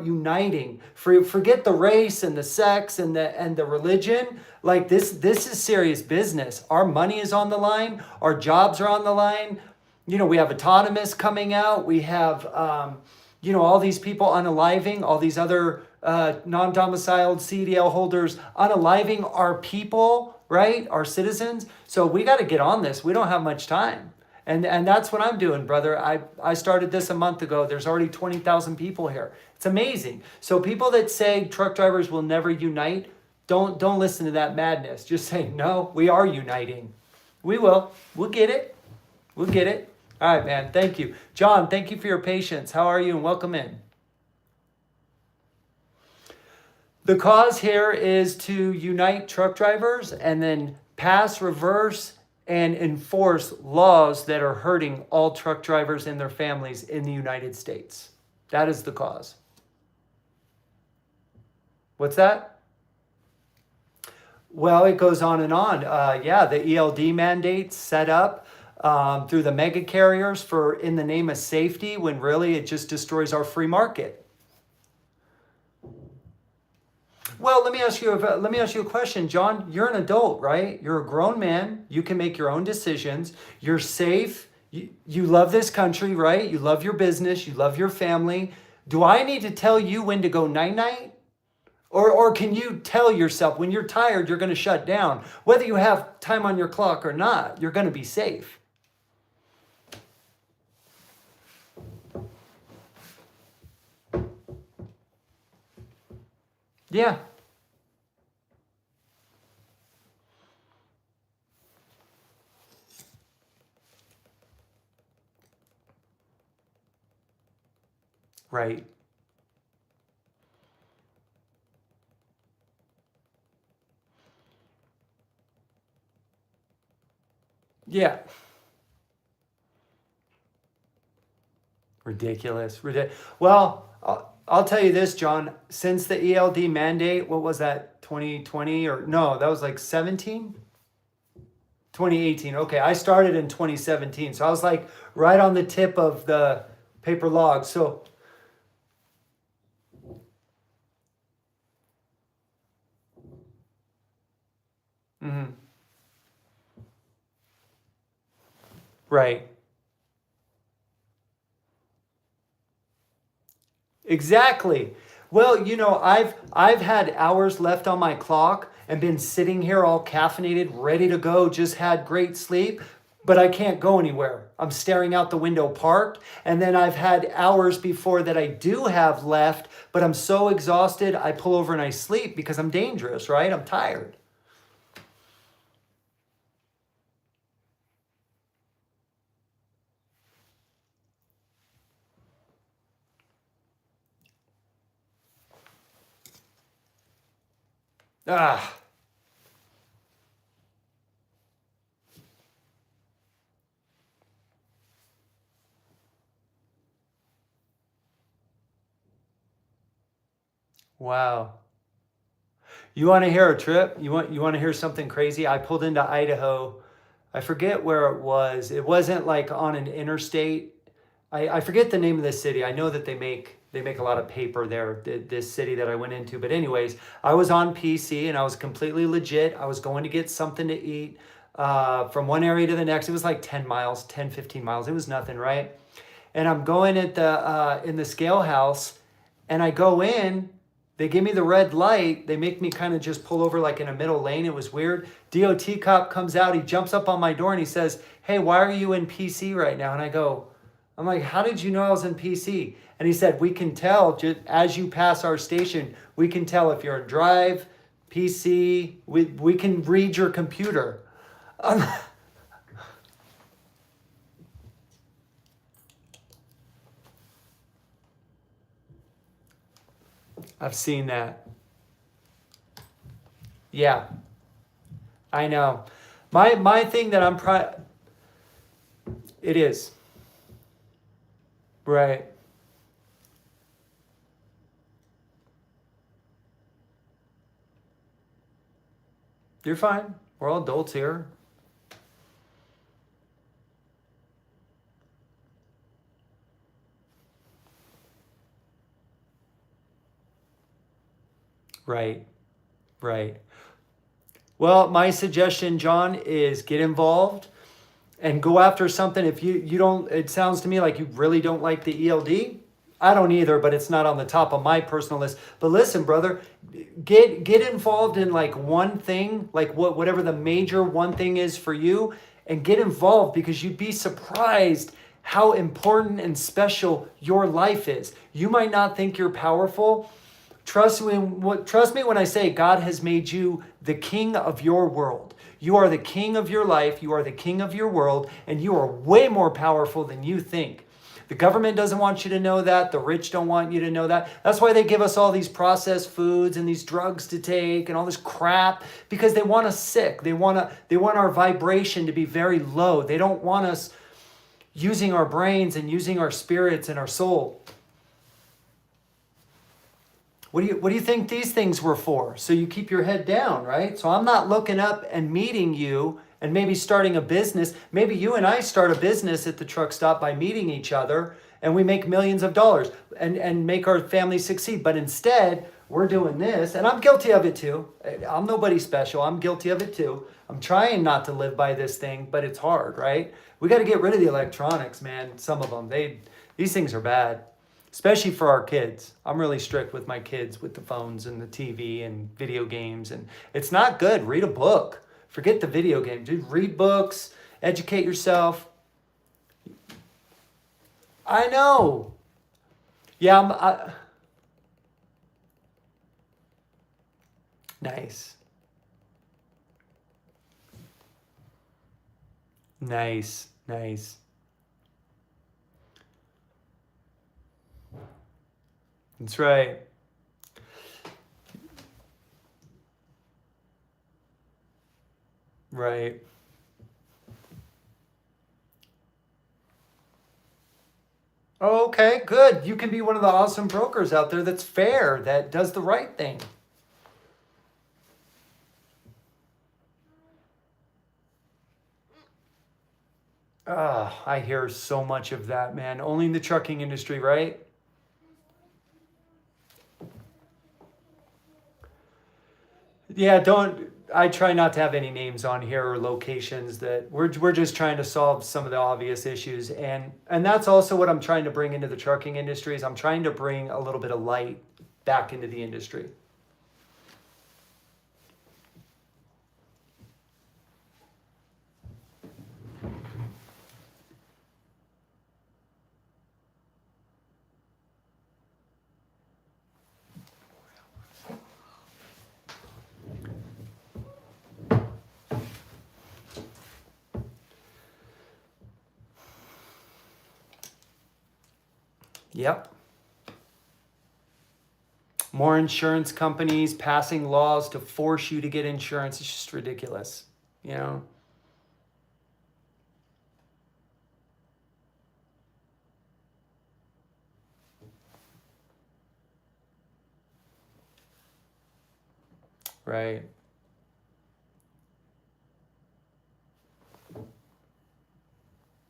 Speaker 1: uniting. Forget the race and the sex and the religion. Like this is serious business. Our money is on the line. Our jobs are on the line. We have autonomous coming out. We have all these people unaliving, all these other non-domiciled CDL holders unaliving our people, right? Our citizens. So we got to get on this. We don't have much time. And that's what I'm doing, brother. I started this a month ago. There's already 20,000 people here. It's amazing. So people that say truck drivers will never unite, don't listen to that madness. Just say, no, we are uniting. We will. We'll get it. We'll get it. All right, man. Thank you. John, thank you for your patience. How are you? And welcome in. The cause here is to unite truck drivers and then pass, reverse, and enforce laws that are hurting all truck drivers and their families in the United States. That is the cause. What's that? Well, it goes on and on. Yeah, the ELD mandates set up through the mega carriers for in the name of safety, when really it just destroys our free market. Well, let me ask you a question, John. You're an adult, right? You're a grown man. You can make your own decisions. You're safe. You love this country, right? You love your business. You love your family. Do I need to tell you when to go night-night? Or can you tell yourself when you're tired, you're going to shut down? Whether you have time on your clock or not, you're going to be safe. Yeah. Right. Yeah. Ridiculous. Well, I'll tell you this, John. Since the ELD mandate, what was that, 2020? Or no, that was like 17? 2018. Okay, I started in 2017. So I was like right on the tip of the paper log. So, right. Exactly. Well, I've had hours left on my clock and been sitting here all caffeinated, ready to go, just had great sleep, but I can't go anywhere. I'm staring out the window parked. And then I've had hours before that I do have left, but I'm so exhausted, I pull over and I sleep because I'm dangerous, right? I'm tired. Ah, wow. You want to hear a trip? You want to hear something crazy? I pulled into Idaho. I forget where it was. It wasn't like on an interstate. I forget the name of the city. I know that they make a lot of paper there, this city that I went into. But anyways, I was on PC and I was completely legit. I was going to get something to eat from one area to the next. It was like 10 miles, 10, 15 miles. It was nothing, right? And I'm going at the in the scale house, and I go in. They give me the red light. They make me kind of just pull over like in a middle lane. It was weird. DOT cop comes out. He jumps up on my door and he says, "Hey, why are you in PC right now?" And I'm like, "How did you know I was in PC?" And he said, "We can tell just as you pass our station. We can tell if you're in drive, PC. We can read your computer." Um, I've seen that. Yeah, I know. My thing that it is. Right. You're fine. We're all adults here. Right. Right. Well, my suggestion, John, is get involved and go after something. If you don't, it sounds to me like you really don't like the ELD. I don't either, but it's not on the top of my personal list. But listen, brother, get involved in like one thing, like whatever the major one thing is for you, and get involved, because you'd be surprised how important and special your life is. You might not think you're powerful. Trust me when I say God has made you the king of your world. You are the king of your life. You are the king of your world, and you are way more powerful than you think. The government doesn't want you to know that. The rich don't want you to know that. That's why they give us all these processed foods and these drugs to take and all this crap, because they want us sick. They want our vibration to be very low. They don't want us using our brains and using our spirits and our soul. What do you think these things were for? So you keep your head down, right? So I'm not looking up and meeting you and maybe starting a business. Maybe you and I start a business at the truck stop by meeting each other, and we make millions of dollars and make our family succeed. But instead, we're doing this, and I'm guilty of it too. I'm nobody special. I'm guilty of it too. I'm trying not to live by this thing, but it's hard, right? We got to get rid of the electronics, man. Some of them, these things are bad. Especially for our kids. I'm really strict with my kids with the phones and the TV and video games. And it's not good. Read a book. Forget the video game. Dude, read books. Educate yourself. I know. Yeah, nice. Nice. Nice. That's right. Right. Oh, okay, good. You can be one of the awesome brokers out there that's fair, that does the right thing. I hear so much of that, man. Only in the trucking industry, right? Yeah, I try not to have any names on here or locations. That we're just trying to solve some of the obvious issues, and that's also what I'm trying to bring into the trucking industry. Is I'm trying to bring a little bit of light back into the industry. Yep. More insurance companies passing laws to force you to get insurance. It's just ridiculous, you know? Right.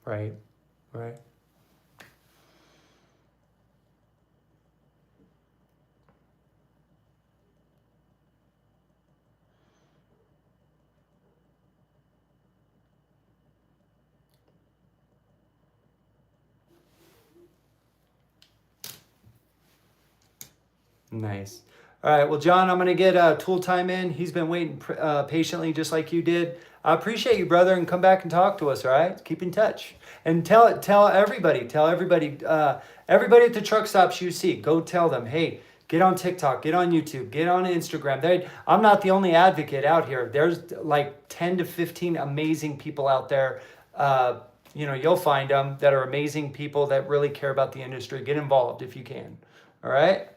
Speaker 1: Right. Right. Nice. All right. Well, John, I'm going to get Tool Time in. He's been waiting patiently, just like you did. I appreciate you, brother, and come back and talk to us. All right. Keep in touch, and tell everybody, everybody at the truck stops you see. Go tell them, hey, get on TikTok, get on YouTube, get on Instagram. I'm not the only advocate out here. There's like 10 to 15 amazing people out there. You'll find them that are amazing people that really care about the industry. Get involved if you can. All right.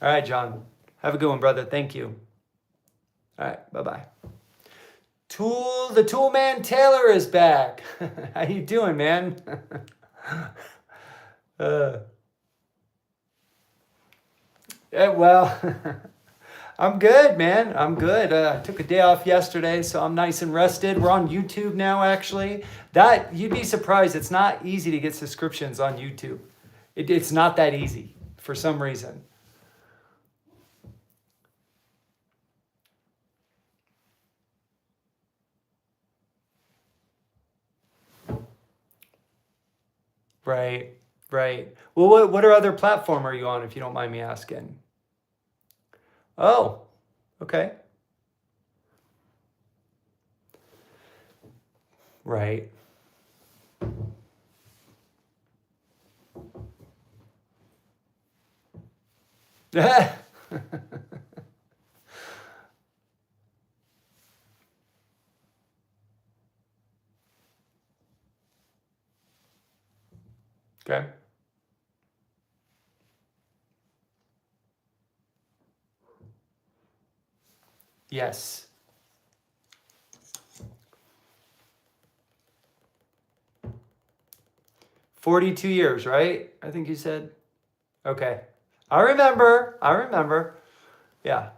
Speaker 1: All right, John. Have a good one, brother. Thank you. All right. Bye-bye. The tool man Taylor is back. How you doing, man? Well, I'm good, man. I'm good. I took a day off yesterday, so I'm nice and rested. We're on YouTube now, actually. You'd be surprised. It's not easy to get subscriptions on YouTube. It's not that easy for some reason. Right, right. Well, what other platform are you on, if you don't mind me asking? Oh, okay. Right. Okay. Yes. 42 years, right? I think you said. Okay. I remember. I remember. Yeah.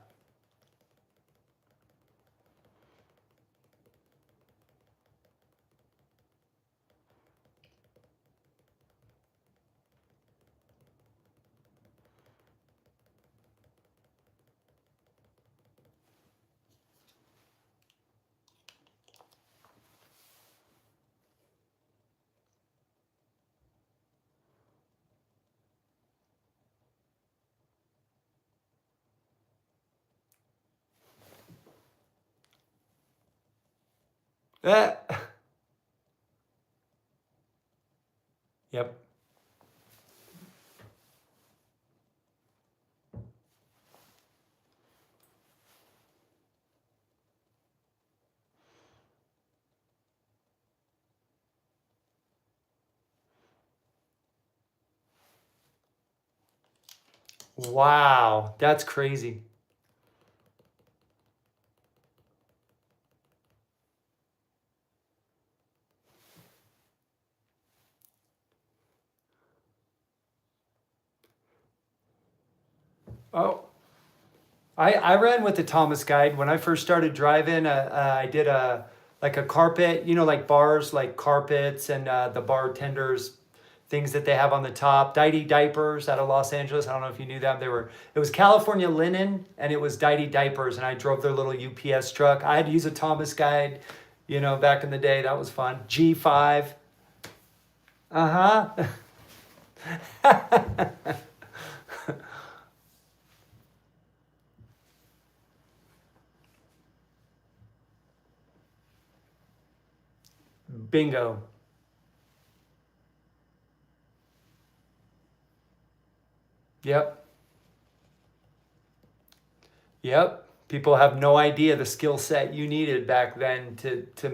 Speaker 1: Eh. Yep. Wow. That's crazy. Oh, I ran with the Thomas Guide when I first started driving. I did like a carpet, you know, like bars, like carpets and the bartenders, things that they have on the top. Diety diapers out of Los Angeles. I don't know if you knew that. It was California Linen and it was Diety diapers, and I drove their little UPS truck. I had to use a Thomas Guide, you know, back in the day. That was fun. G5. Uh huh. Bingo. Yep. Yep. People have no idea the skill set you needed back then to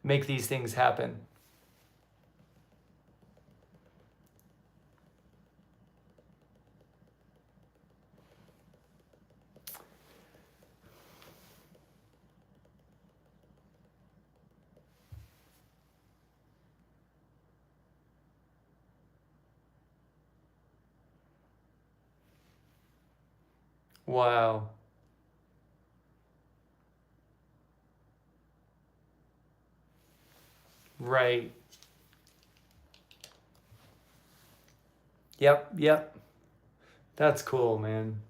Speaker 1: make these things happen. Wow. Right. Yep. Yep. That's cool, man.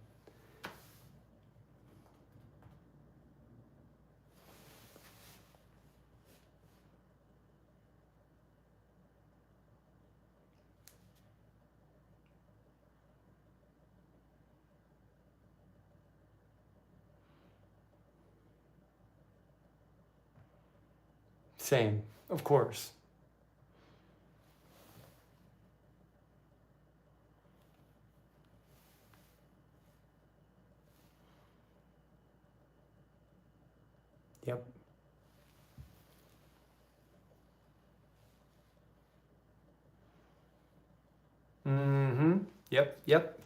Speaker 1: Same. Of course. Yep. Mm-hmm. Yep. Yep.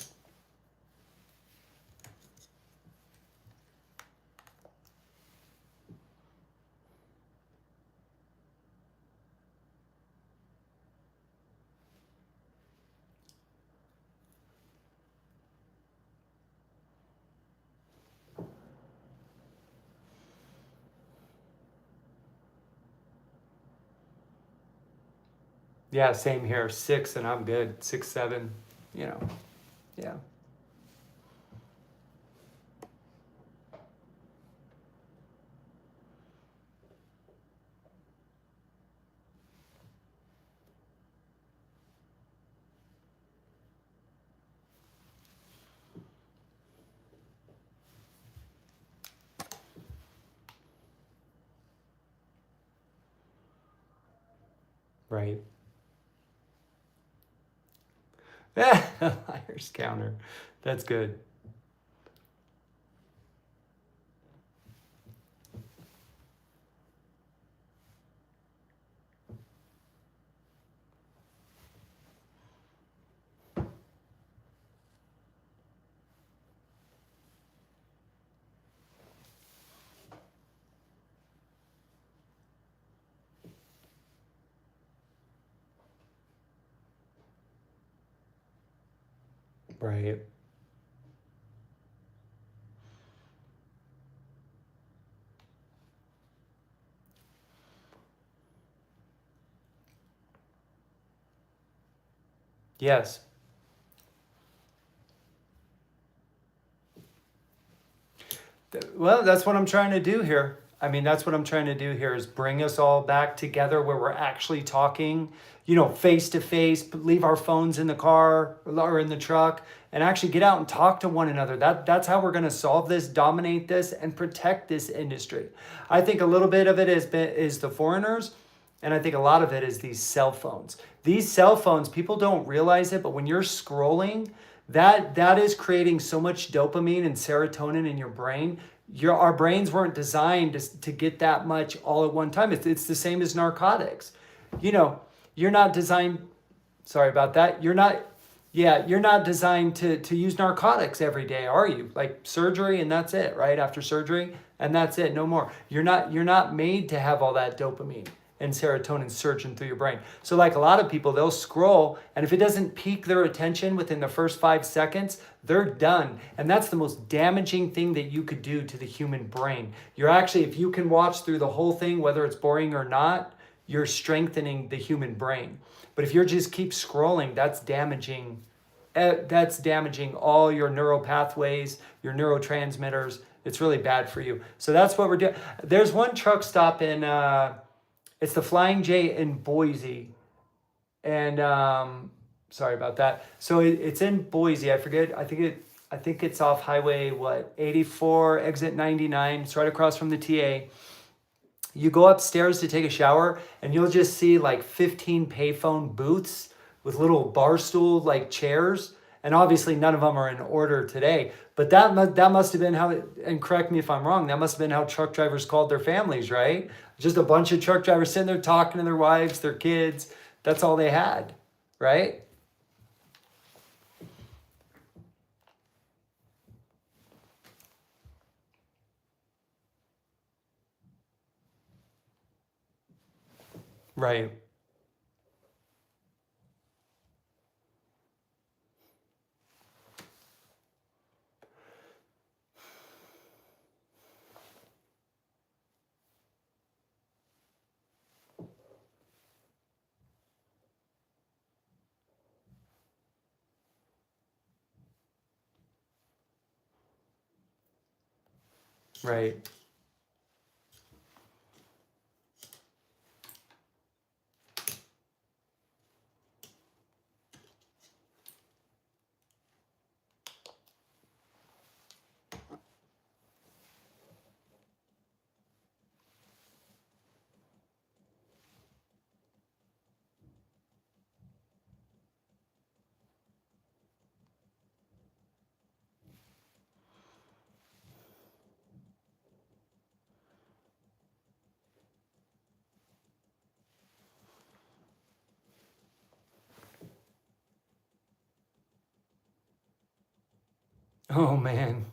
Speaker 1: Yeah, same here. 6 and I'm good. 6, 7, you know. Yeah. Right. Liar's counter. That's good. Right. Yes. Well, that's what I'm trying to do here. I mean, that's what I'm trying to do here is bring us all back together where we're actually talking, face to face, leave our phones in the car or in the truck and actually get out and talk to one another. That's how we're going to solve this, dominate this, and protect this industry. I think a little bit of it is the foreigners, and I think a lot of it is these cell phones. These cell phones, people don't realize it, but when you're scrolling, that is creating so much dopamine and serotonin in your brain. Our brains weren't designed to get that much all at one time. It's the same as narcotics. You're not designed, sorry about that. You're not designed to use narcotics every day, are you? Like surgery and that's it, right? After surgery and that's it, no more. You're not made to have all that dopamine and serotonin surging through your brain. So like a lot of people, they'll scroll, and if it doesn't pique their attention within the first 5 seconds, they're done. And that's the most damaging thing that you could do to the human brain. You're actually, if you can watch through the whole thing, whether it's boring or not, you're strengthening the human brain. But if you're just keep scrolling, that's damaging all your neural pathways, your neurotransmitters. It's really bad for you. So that's what we're doing. There's one truck stop in, it's the Flying J in Boise. And sorry about that. So it's in Boise. I forget. I think it's off Highway 84, exit 99. It's right across from the TA. You go upstairs to take a shower, and you'll just see like 15 payphone booths with little bar stool like chairs. And obviously none of them are in order today. But that must have been how, and correct me if I'm wrong, that must have been how truck drivers called their families, right? Just a bunch of truck drivers sitting there talking to their wives, their kids. That's all they had, right? Right. Right. Oh man.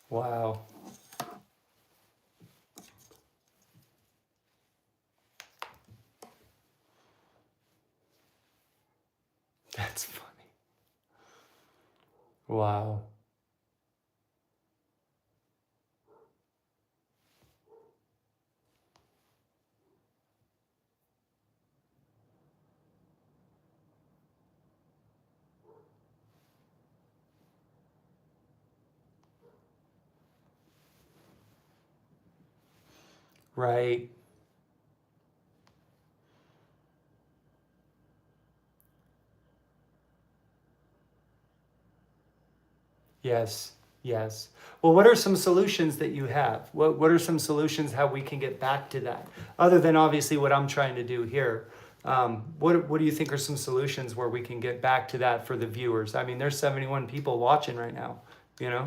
Speaker 1: Wow. That's funny. Wow. Right. Yes. Yes. Well, what are some solutions that you have? What are some solutions how we can get back to that? Other than obviously what I'm trying to do here. What do you think are some solutions where we can get back to that for the viewers? I mean, there's 71 people watching right now, you know?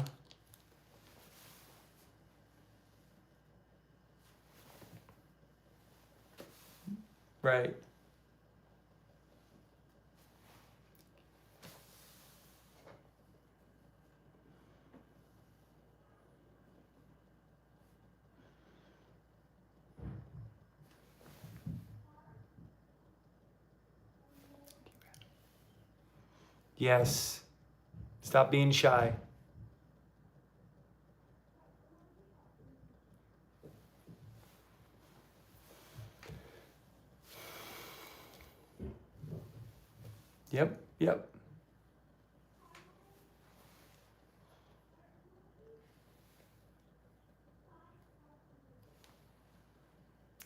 Speaker 1: Right. Yes. Stop being shy. Yep. Yep.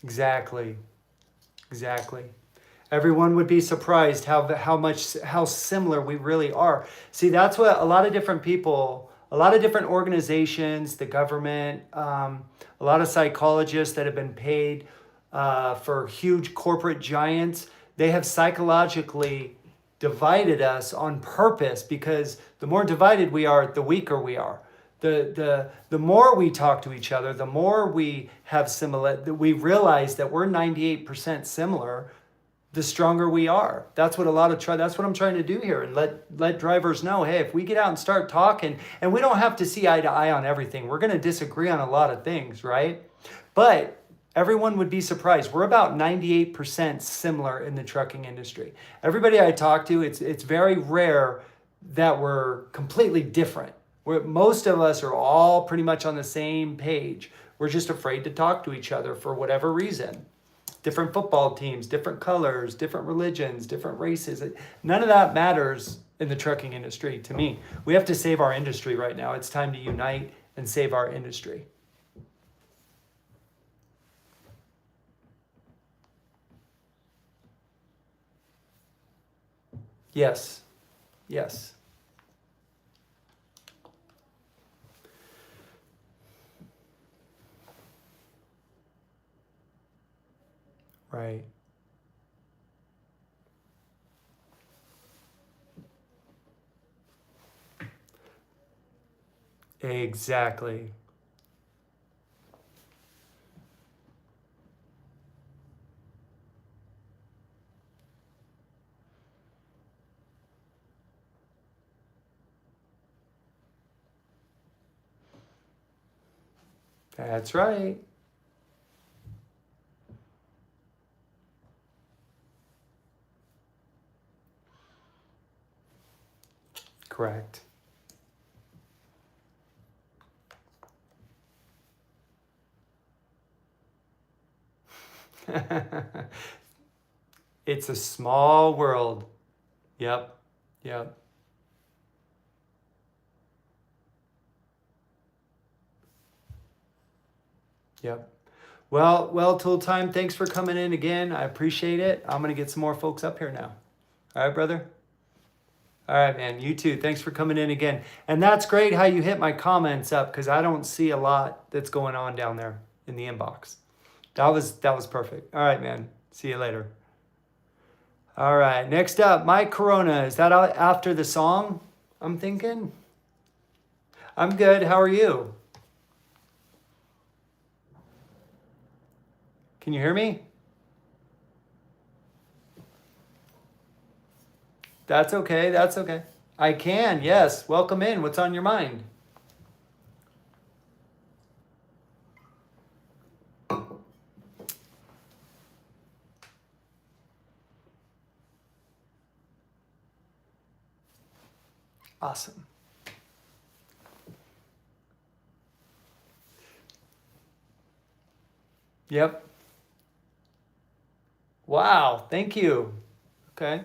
Speaker 1: Exactly. Exactly. Everyone would be surprised how similar we really are. See, that's what a lot of different people, a lot of different organizations, the government, a lot of psychologists that have been paid for huge corporate giants, they have psychologically divided us on purpose because the more divided we are, the weaker we are. The more we talk to each other, the more we have similar, we realize that we're 98% similar, the stronger we are. That's what that's what I'm trying to do here, and let drivers know, hey, if we get out and start talking, and we don't have to see eye to eye on everything. We're going to disagree on a lot of things, right? But everyone would be surprised. We're about 98% similar in the trucking industry. Everybody I talk to, it's very rare that we're completely different. Most of us are all pretty much on the same page. We're just afraid to talk to each other for whatever reason. Different football teams, different colors, different religions, different races. None of that matters in the trucking industry to me. We have to save our industry right now. It's time to unite and save our industry. Yes. Yes. Right. Exactly. That's right. Correct. It's a small world. Yep. Yep. Yep. Well, Tool Time, thanks for coming in again. I appreciate it. I'm going to get some more folks up here now. All right, brother? All right, man. You too. Thanks for coming in again. And that's great how you hit my comments up because I don't see a lot that's going on down there in the inbox. That was perfect. All right, man. See you later. All right. Next up, Mike Corona. Is that after the song? I'm thinking. I'm good. How are you? Can you hear me? That's okay. That's okay. I can. Yes. Welcome in. What's on your mind? Awesome. Yep. Wow. Thank you. Okay.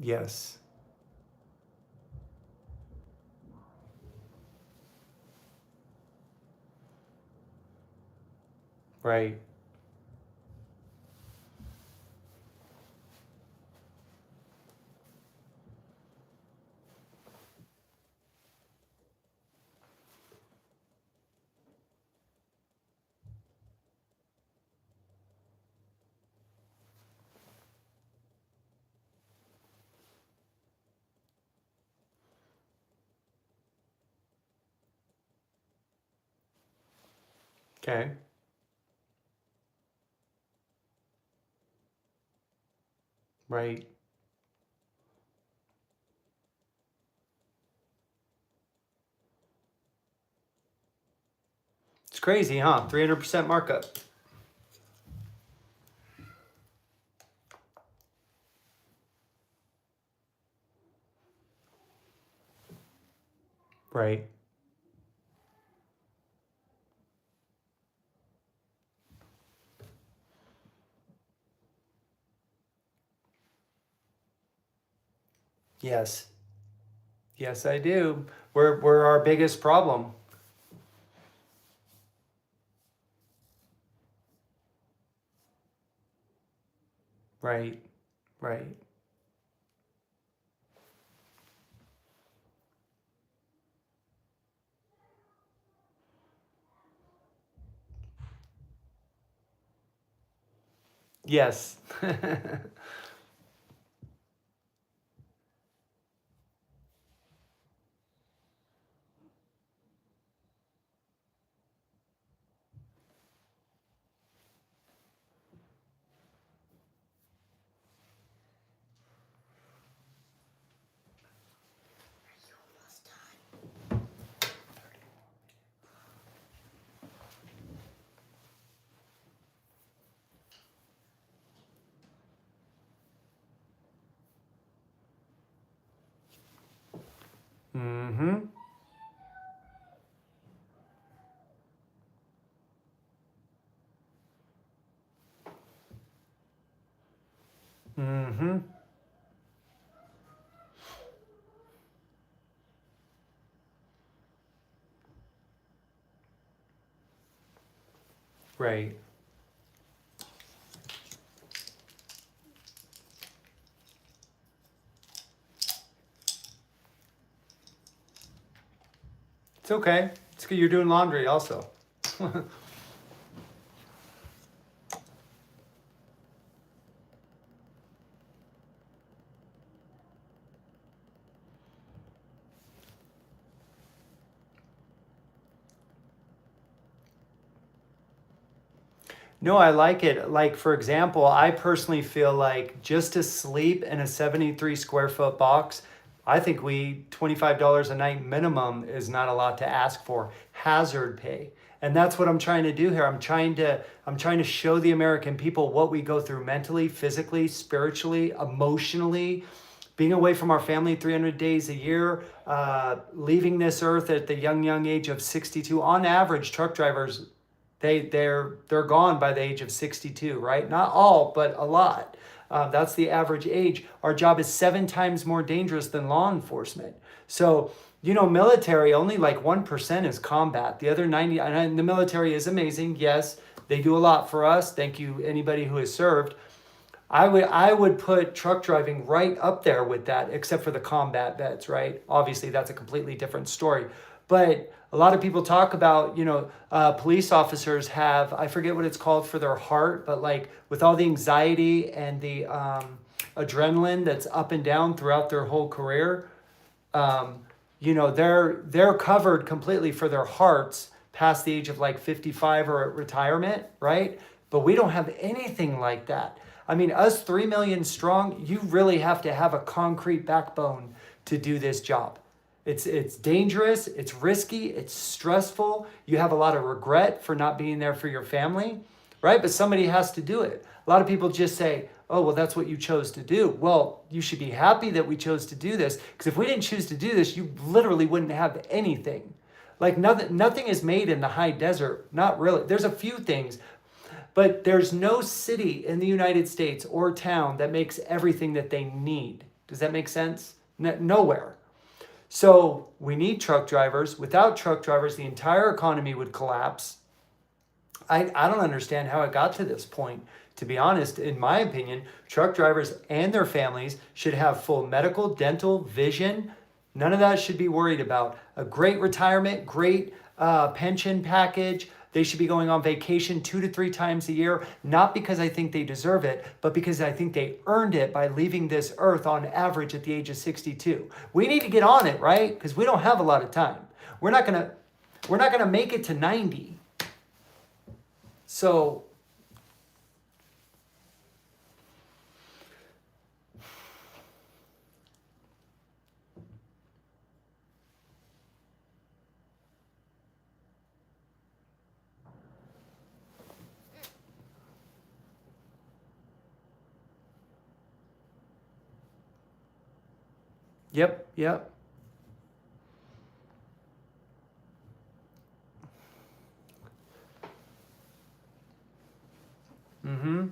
Speaker 1: Yes. Right. Okay. Right. It's crazy, huh? 300% markup. Right. Yes. Yes, I do. We're our biggest problem. Right. Right. Yes. Mm-hmm. Mm-hmm. Right. It's okay. It's good you're doing laundry also. No, I like it. Like, for example, I personally feel like just to sleep in a 73 square foot box, I think $25 a night minimum is not a lot to ask for. Hazard pay. And that's what I'm trying to do here. I'm trying to show the American people what we go through mentally, physically, spiritually, emotionally, being away from our family 300 days a year, leaving this earth at the young age of 62. On average, truck drivers they're gone by the age of 62, right? Not all, but a lot. That's the average age. Our job is 7 times more dangerous than law enforcement. So, military, only like 1% is combat. The other 90, and the military is amazing. Yes, they do a lot for us. Thank you, anybody who has served. I would put truck driving right up there with that, except for the combat vets, right? Obviously, that's a completely different story. But a lot of people talk about, police officers have, I forget what it's called for their heart, but like with all the anxiety and the adrenaline that's up and down throughout their whole career, they're covered completely for their hearts past the age of like 55 or at retirement, right? But we don't have anything like that. I mean, us 3 million strong, you really have to have a concrete backbone to do this job. It's dangerous, it's risky, it's stressful. You have a lot of regret for not being there for your family, right? But somebody has to do it. A lot of people just say, oh, well, that's what you chose to do. Well, you should be happy that we chose to do this, because if we didn't choose to do this, you literally wouldn't have anything. Like nothing is made in the high desert. Not really. There's a few things, but there's no city in the United States or town that makes everything that they need. Does that make sense? Nowhere. So we need truck drivers. Without truck drivers, the entire economy would collapse. I don't understand how it got to this point. To be honest, in my opinion, truck drivers and their families should have full medical, dental, vision. None of that should be worried about. A great retirement, great pension package. They should be going on vacation 2 to 3 times a year, not because I think they deserve it, but because I think they earned it by leaving this earth on average at the age of 62. We need to get on it, right? Because we don't have a lot of time. We're not gonna make it to 90. So yep. Mm-hmm.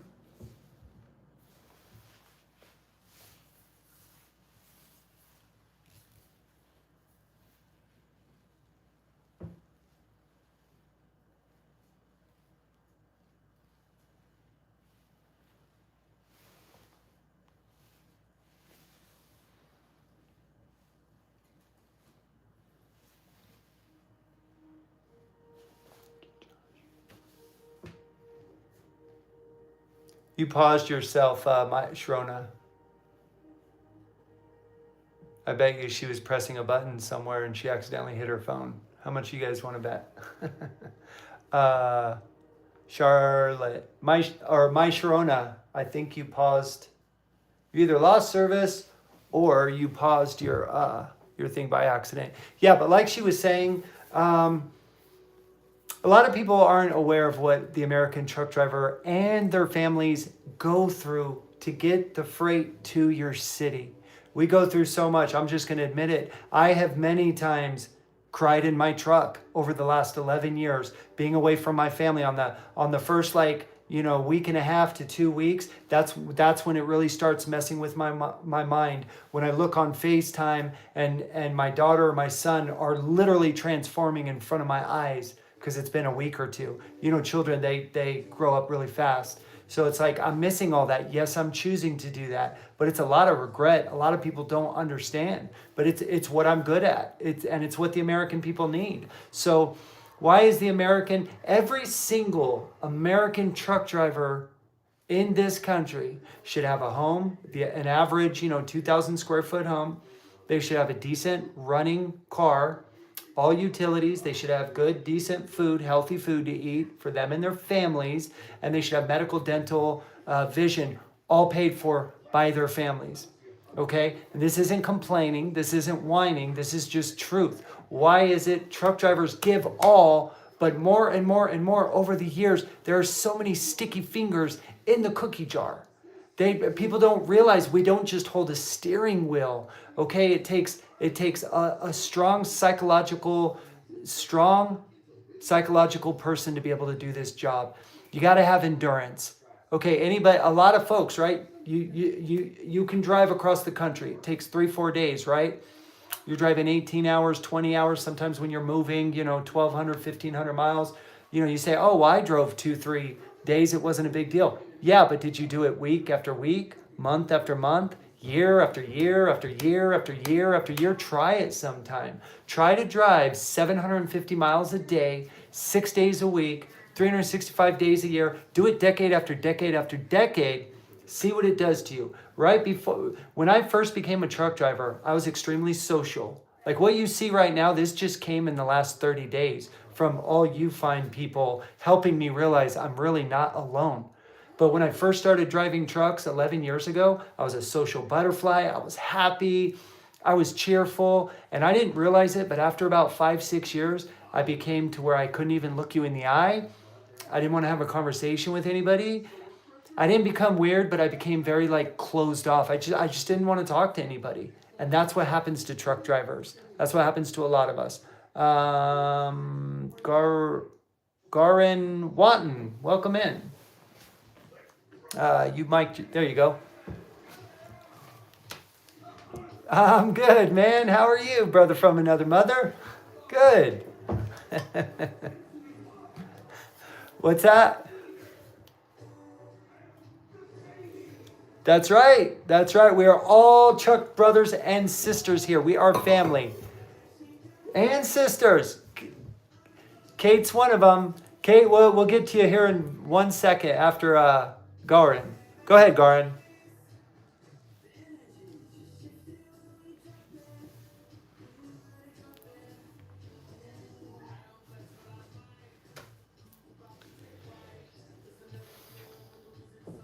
Speaker 1: You paused yourself, Shrona. I bet you she was pressing a button somewhere and she accidentally hit her phone. How much you guys want to bet? Charlotte, my Sharona, I think you paused. You either lost service or you paused your thing by accident. Yeah, but like she was saying, a lot of people aren't aware of what the American truck driver and their families go through to get the freight to your city. We go through so much. I'm just going to admit it. I have many times cried in my truck over the last 11 years, being away from my family on the first week and a half to 2 weeks. That's when it really starts messing with my mind. When I look on FaceTime and my daughter or my son are literally transforming in front of my eyes because it's been a week or two. Children, they grow up really fast. So it's like I'm missing all that. Yes, I'm choosing to do that, but it's a lot of regret. A lot of people don't understand, but it's what I'm good at. It's what the American people need. So why is every single American truck driver in this country should have a home, an average, 2,000 square foot home. They should have a decent running car, all utilities. They should have good, decent food, healthy food to eat for them and their families. And they should have medical, dental, vision, all paid for by their families. Okay? And this isn't complaining. This isn't whining. This is just truth. Why is it truck drivers give all, but more and more and more over the years, there are so many sticky fingers in the cookie jar. People don't realize we don't just hold a steering wheel. Okay? It takes a strong psychological person to be able to do this job. You got to have endurance. Okay, a lot of folks, right? You can drive across the country. It takes 3-4 days, right? You're driving 18 hours, 20 hours, sometimes when you're moving, 1,200, 1,500 miles. You say, oh, well, I drove 2-3 days. It wasn't a big deal. Yeah, but did you do it week after week, month after month, year after year after year after year after year? Try it sometime. Try to drive 750 miles a day, 6 days a week, 365 days a year. Do it decade after decade after decade. See what it does to you. Right before, when I first became a truck driver, I was extremely social. Like what you see right now, this just came in the last 30 days from all you fine people helping me realize I'm really not alone. But when I first started driving trucks 11 years ago, I was a social butterfly. I was happy. I was cheerful. And I didn't realize it, but after about 5-6 years, I became to where I couldn't even look you in the eye. I didn't want to have a conversation with anybody. I didn't become weird, but I became very closed off. I just didn't want to talk to anybody. And that's what happens to truck drivers. That's what happens to a lot of us. Garin Watton, welcome in. You might, there you go. I'm good, man. How are you, brother from another mother? Good. What's that? That's right. That's right. We are all Chuck brothers and sisters here. We are family. And sisters. Kate's one of them. Kate, we'll get to you here in 1 second after Garin. Go ahead, Garin.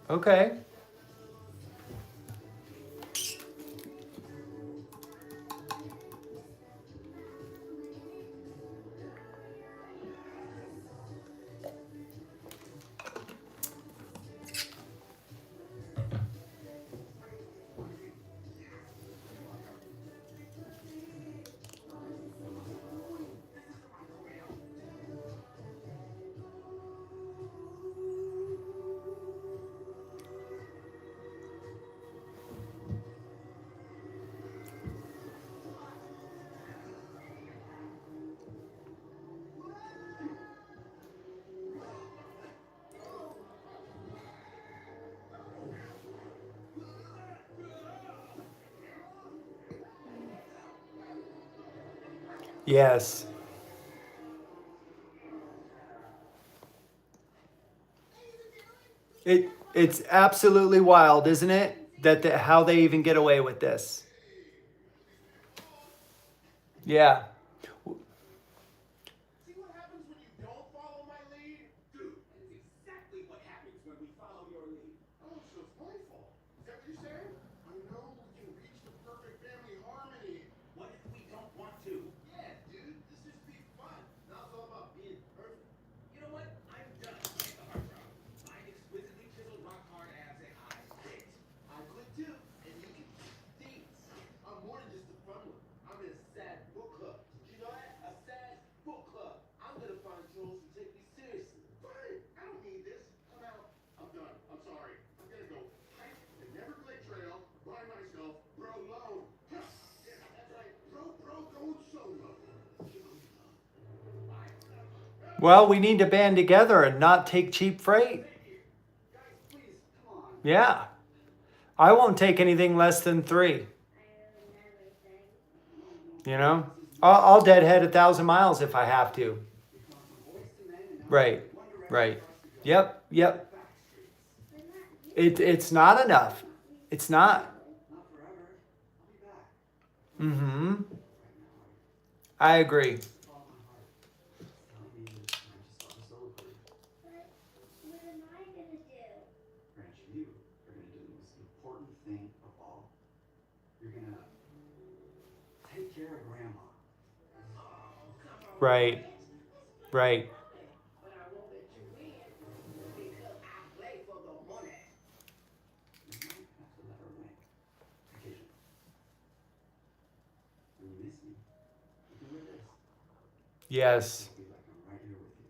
Speaker 1: Okay. Yes. It's absolutely wild, isn't it? How they even get away with this. Yeah.
Speaker 2: See what happens when you don't follow my lead? Dude, that's exactly what happens when we follow your lead. Oh, so it's my fault. Is that what you're saying? I know we can reach the perfect family harmony. What if we don't want to? Yeah, dude, this just be fun. Now it's all about being perfect. You know what? I'm done with the hard rock. My exquisitely chiseled rock hard abs and I quit. I quit too. And you can see, I'm more than just a fun one. I'm in a sad book club. Did you know that? A sad book club. I'm gonna find trolls who take me seriously. Fine. I don't need this. I'm out. I'm done. I'm sorry. I'm gonna go hike the Neverglade Trail by myself, bro alone. Yeah, that's right. Bro going solo.
Speaker 1: Well, we need to band together and not take cheap freight.
Speaker 2: Guys, please, come on.
Speaker 1: Yeah. I won't take anything less than 3. You know? I'll deadhead 1,000 miles if I have to. Right. Right. Yep. Yep. It's not enough. It's not.
Speaker 2: Not forever. I'll be back.
Speaker 1: Mm-hmm. I agree.
Speaker 2: With all my heart. It's telling me that I just saw the solo career.
Speaker 3: What am I gonna do?
Speaker 2: Ranch, you are gonna do the most important thing of all. You're gonna take care of grandma. Oh, come on.
Speaker 1: Right. Right.
Speaker 2: But I won't let you win because I play for the money. You might have to let her win. Occasionally. When you miss me, you can wear this.
Speaker 1: Yes.
Speaker 2: I'll be like I'm right here with you.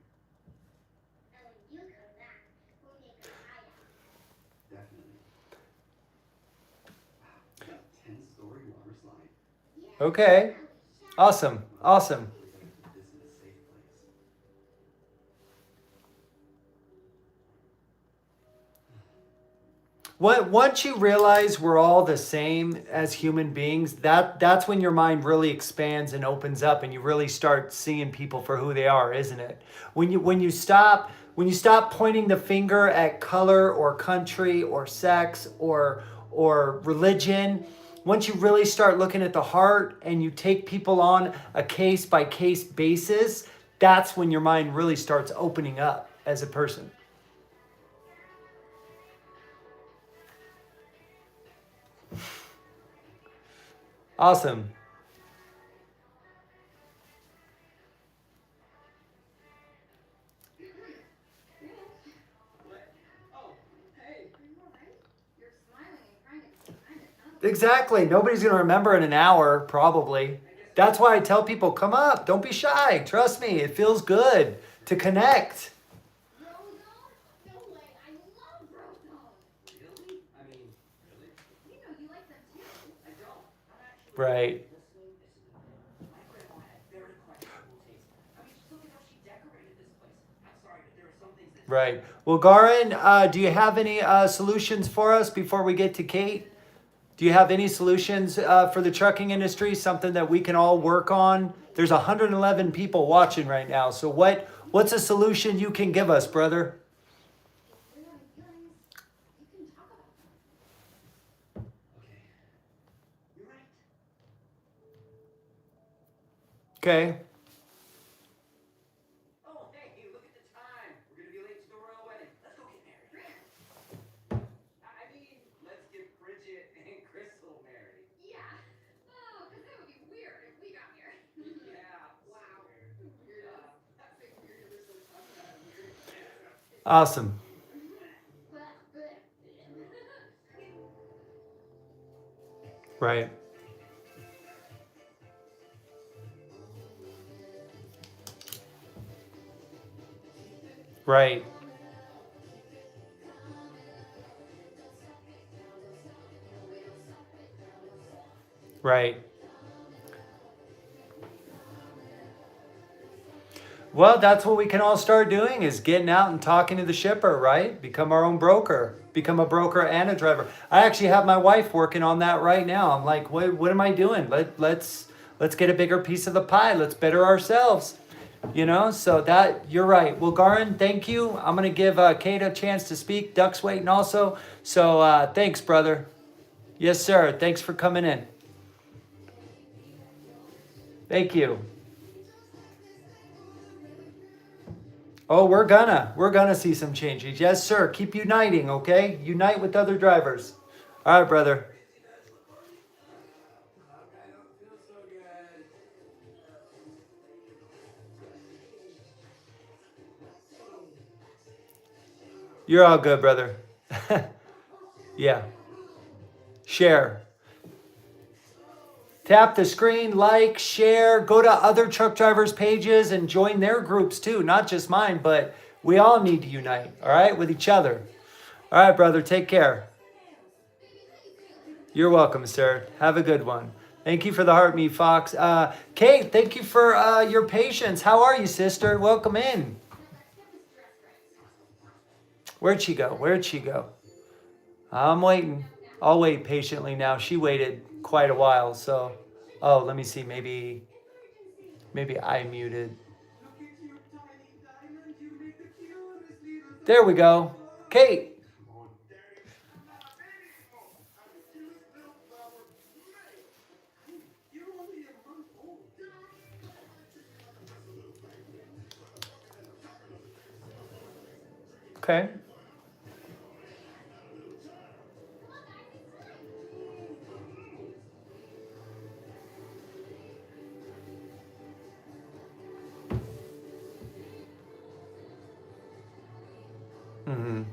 Speaker 3: And when you come back, we'll make a hideout.
Speaker 2: Definitely. Wow, got a 10-story water slide.
Speaker 1: Okay. Awesome. Awesome.
Speaker 2: We gotta put this in a safe place.
Speaker 1: Once you realize we're all the same as human beings, that's when your mind really expands and opens up, and you really start seeing people for who they are, isn't it? When you stop pointing the finger at color or country or sex or religion, once you really start looking at the heart and you take people on a case by case basis, that's when your mind really starts opening up as a person. Awesome.
Speaker 2: What? Oh, hey.
Speaker 3: You're smiling and trying to kind of
Speaker 1: Exactly. Nobody's going to remember in an hour, probably. That's why I tell people, come up. Don't be shy. Trust me. It feels good to connect.
Speaker 3: Brozone? No way. I love Brozone.
Speaker 2: Really? I mean, really?
Speaker 3: You know you like them too.
Speaker 2: I don't. I'm actually
Speaker 1: Right.
Speaker 4: My grandma had very questionable taste. I mean, just look at how she decorated this place. I'm sorry, but there are some things that.
Speaker 1: Right. Well, Garin, do you have any solutions for us before we get to Kate? Do you have any solutions for the trucking industry? Something that we can all work on? There's 111 people watching right now. So what's a solution you can give us, brother?
Speaker 3: If you're having feelings, you can talk about them.
Speaker 4: Okay. You're right.
Speaker 1: Okay.
Speaker 4: Oh, hey, look at the time. We're gonna be late to the royal wedding. Let's go get married. I mean, let's get Bridget and Crystal married.
Speaker 3: Yeah. Oh, because that would be weird if we got married.
Speaker 4: Yeah.
Speaker 3: Wow.
Speaker 4: Weird.
Speaker 3: That's like weird ever since I've had weird.
Speaker 1: Awesome. Right. Right. Right. Well, that's what we can all start doing is getting out and talking to the shipper, right? Become our own broker. Become a broker and a driver. I actually have my wife working on that right now. I'm like, what am I doing? Let's get a bigger piece of the pie. Let's better ourselves. So that you're right. Well, Garin, thank you. I'm gonna give Kate a chance to speak. Duck's waiting also. So thanks, brother. Yes, sir. Thanks for coming in. Thank you. Oh, we're gonna see some changes. Yes, sir. Keep uniting, okay? Unite with other drivers. All right, brother.
Speaker 4: I don't feel so good.
Speaker 1: You're all good, brother. Yeah. Share. Tap the screen, like, share, go to other truck drivers' pages and join their groups too. Not just mine, but we all need to unite, all right, with each other. All right, brother, take care. You're welcome, sir. Have a good one. Thank you for the heart, me Fox. Kate, thank you for your patience. How are you, sister? Welcome in. Where'd she go? Where'd she go? I'm waiting. I'll wait patiently now. She waited quite a while, so. Oh, let me see. Maybe I muted.
Speaker 4: Look at you, tiny diamond. You make the cutest little.
Speaker 1: There we go. Kate.
Speaker 2: Come on, Daddy. I'm not a baby anymore. I'm the cutest little flower made.
Speaker 4: You're only a month old.
Speaker 1: Okay. Mm-hmm.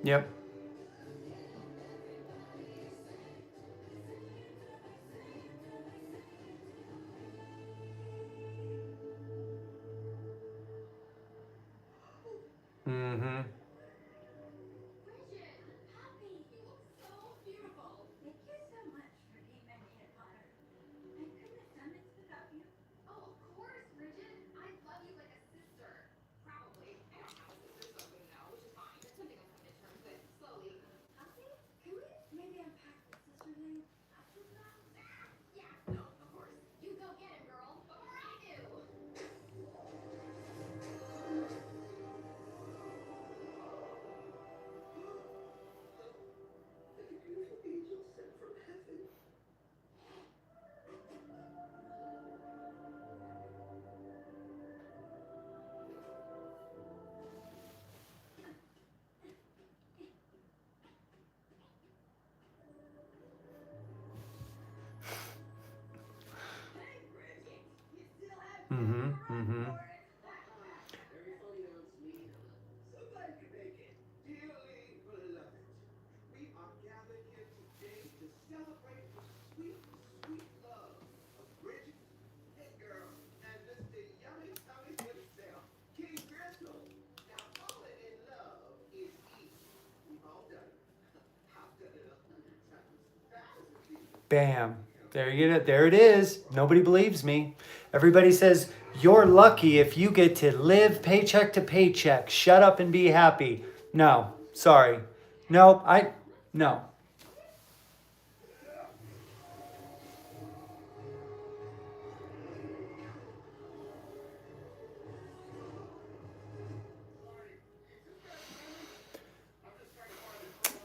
Speaker 1: Yep. Mm-hmm.
Speaker 3: Bridget, I'm happy. You look so beautiful.
Speaker 5: Thank you so much for being my peanut butter. I couldn't have done this without you.
Speaker 3: Oh, of course, Bridget. I love you like a sister. Probably. I don't have a sister, so I'm gonna know, which is fine. It's something I'll come to terms with slowly.
Speaker 5: Okay, can we maybe unpack the sister thing after that?
Speaker 3: Yeah, no, of course. You go get him, girl, before I do.
Speaker 1: Bam. There there it is. Nobody believes me. Everybody says, you're lucky if you get to live paycheck to paycheck. Shut up and be happy. No, sorry. No, no.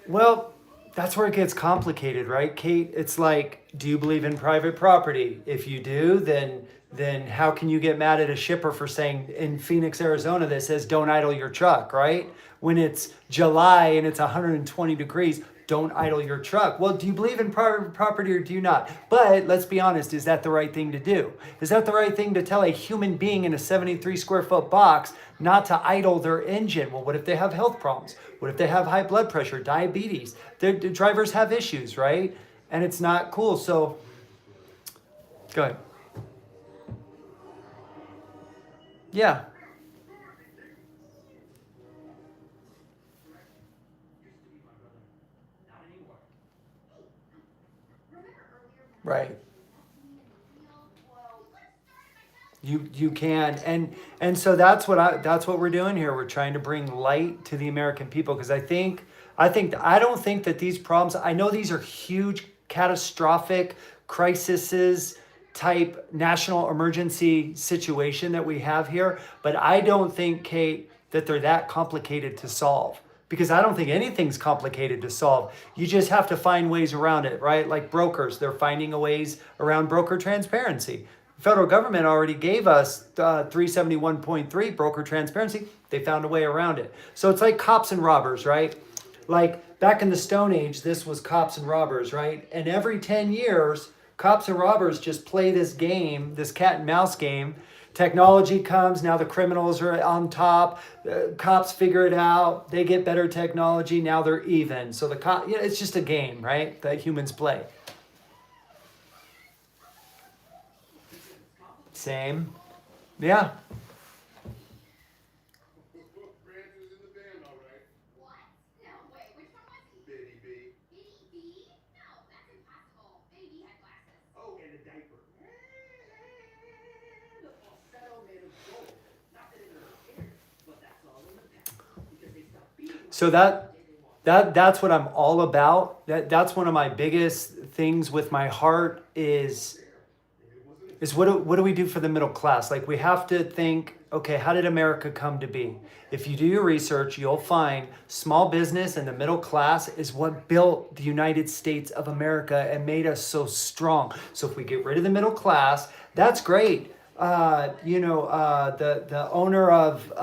Speaker 1: Well, that's where it gets complicated, right, Kate? It's like, do you believe in private property? If you do, then how can you get mad at a shipper for saying in Phoenix, Arizona that says don't idle your truck, right? When it's July and it's 120 degrees, don't idle your truck. Well, do you believe in private property or do you not? But let's be honest, is that the right thing to do? Is that the right thing to tell a human being in a 73 square foot box not to idle their engine? Well, what if they have health problems? What if they have high blood pressure, diabetes? The drivers have issues, right? And it's not cool. So, go ahead. Yeah. Right. You can, and so that's what we're doing here. We're trying to bring light to the American people because I don't think that these problems. I know these are huge, catastrophic crises type national emergency situation that we have here, but I don't think, Kate, that they're that complicated to solve. Because I don't think anything's complicated to solve. You just have to find ways around it, right? Like brokers, they're finding ways around broker transparency. The federal government already gave us 371.3 broker transparency. They found a way around it. So it's like cops and robbers, right? Like back in the Stone Age, this was cops and robbers, right? And every 10 years, cops and robbers just play this game, this cat and mouse game. Technology comes, now the criminals are on top, cops figure it out, they get better technology, now they're even. So it's just a game, right, that humans play. Same. Yeah.
Speaker 2: Branches in the band, all right.
Speaker 3: What? No way. Which one was he?
Speaker 2: Bitty B.
Speaker 3: Bitty B? No, that's impossible. Baby had glasses.
Speaker 4: Oh, and a diaper. And a falsetto made of gold. Not that it ever cared, but that's all in the past. Because they stopped being
Speaker 1: So that's what I'm all about. That's one of my biggest things with my heart is what do we do for the middle class? Like we have to think, okay, how did America come to be? If you do your research, you'll find small business and the middle class is what built the United States of America and made us so strong. So if we get rid of the middle class, that's great. The owner of,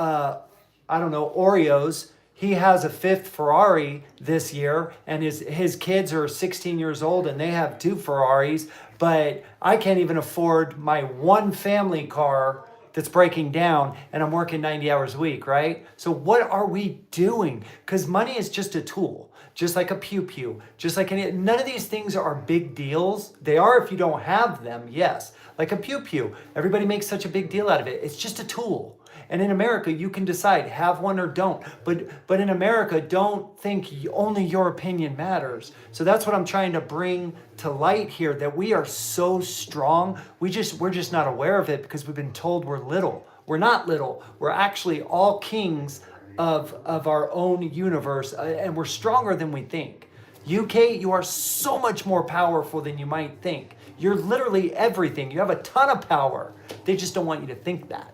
Speaker 1: Oreos, he has a fifth Ferrari this year, and his kids are 16 years old, and they have 2 Ferraris. But I can't even afford my one family car that's breaking down, and I'm working 90 hours a week, right? So what are we doing? Because money is just a tool, just like a pew-pew, just like none of these things are big deals. They are if you don't have them, yes. Like a pew-pew, everybody makes such a big deal out of it. It's just a tool. And in America, you can decide, have one or don't. But in America, don't think only your opinion matters. So that's what I'm trying to bring to light here, that we are so strong. We're just not aware of it because we've been told we're little. We're not little. We're actually all kings of our own universe, and we're stronger than we think. UK, you are so much more powerful than you might think. You're literally everything. You have a ton of power. They just don't want you to think that.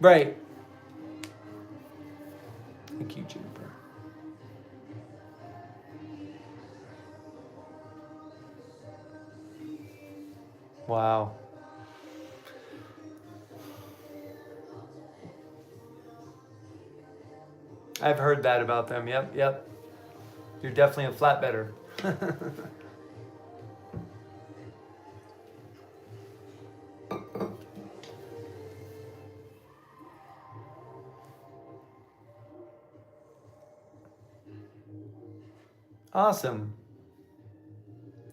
Speaker 1: Right. Thank you, Juniper. Wow. I've heard that about them. Yep. You're definitely a flatbedder. Awesome.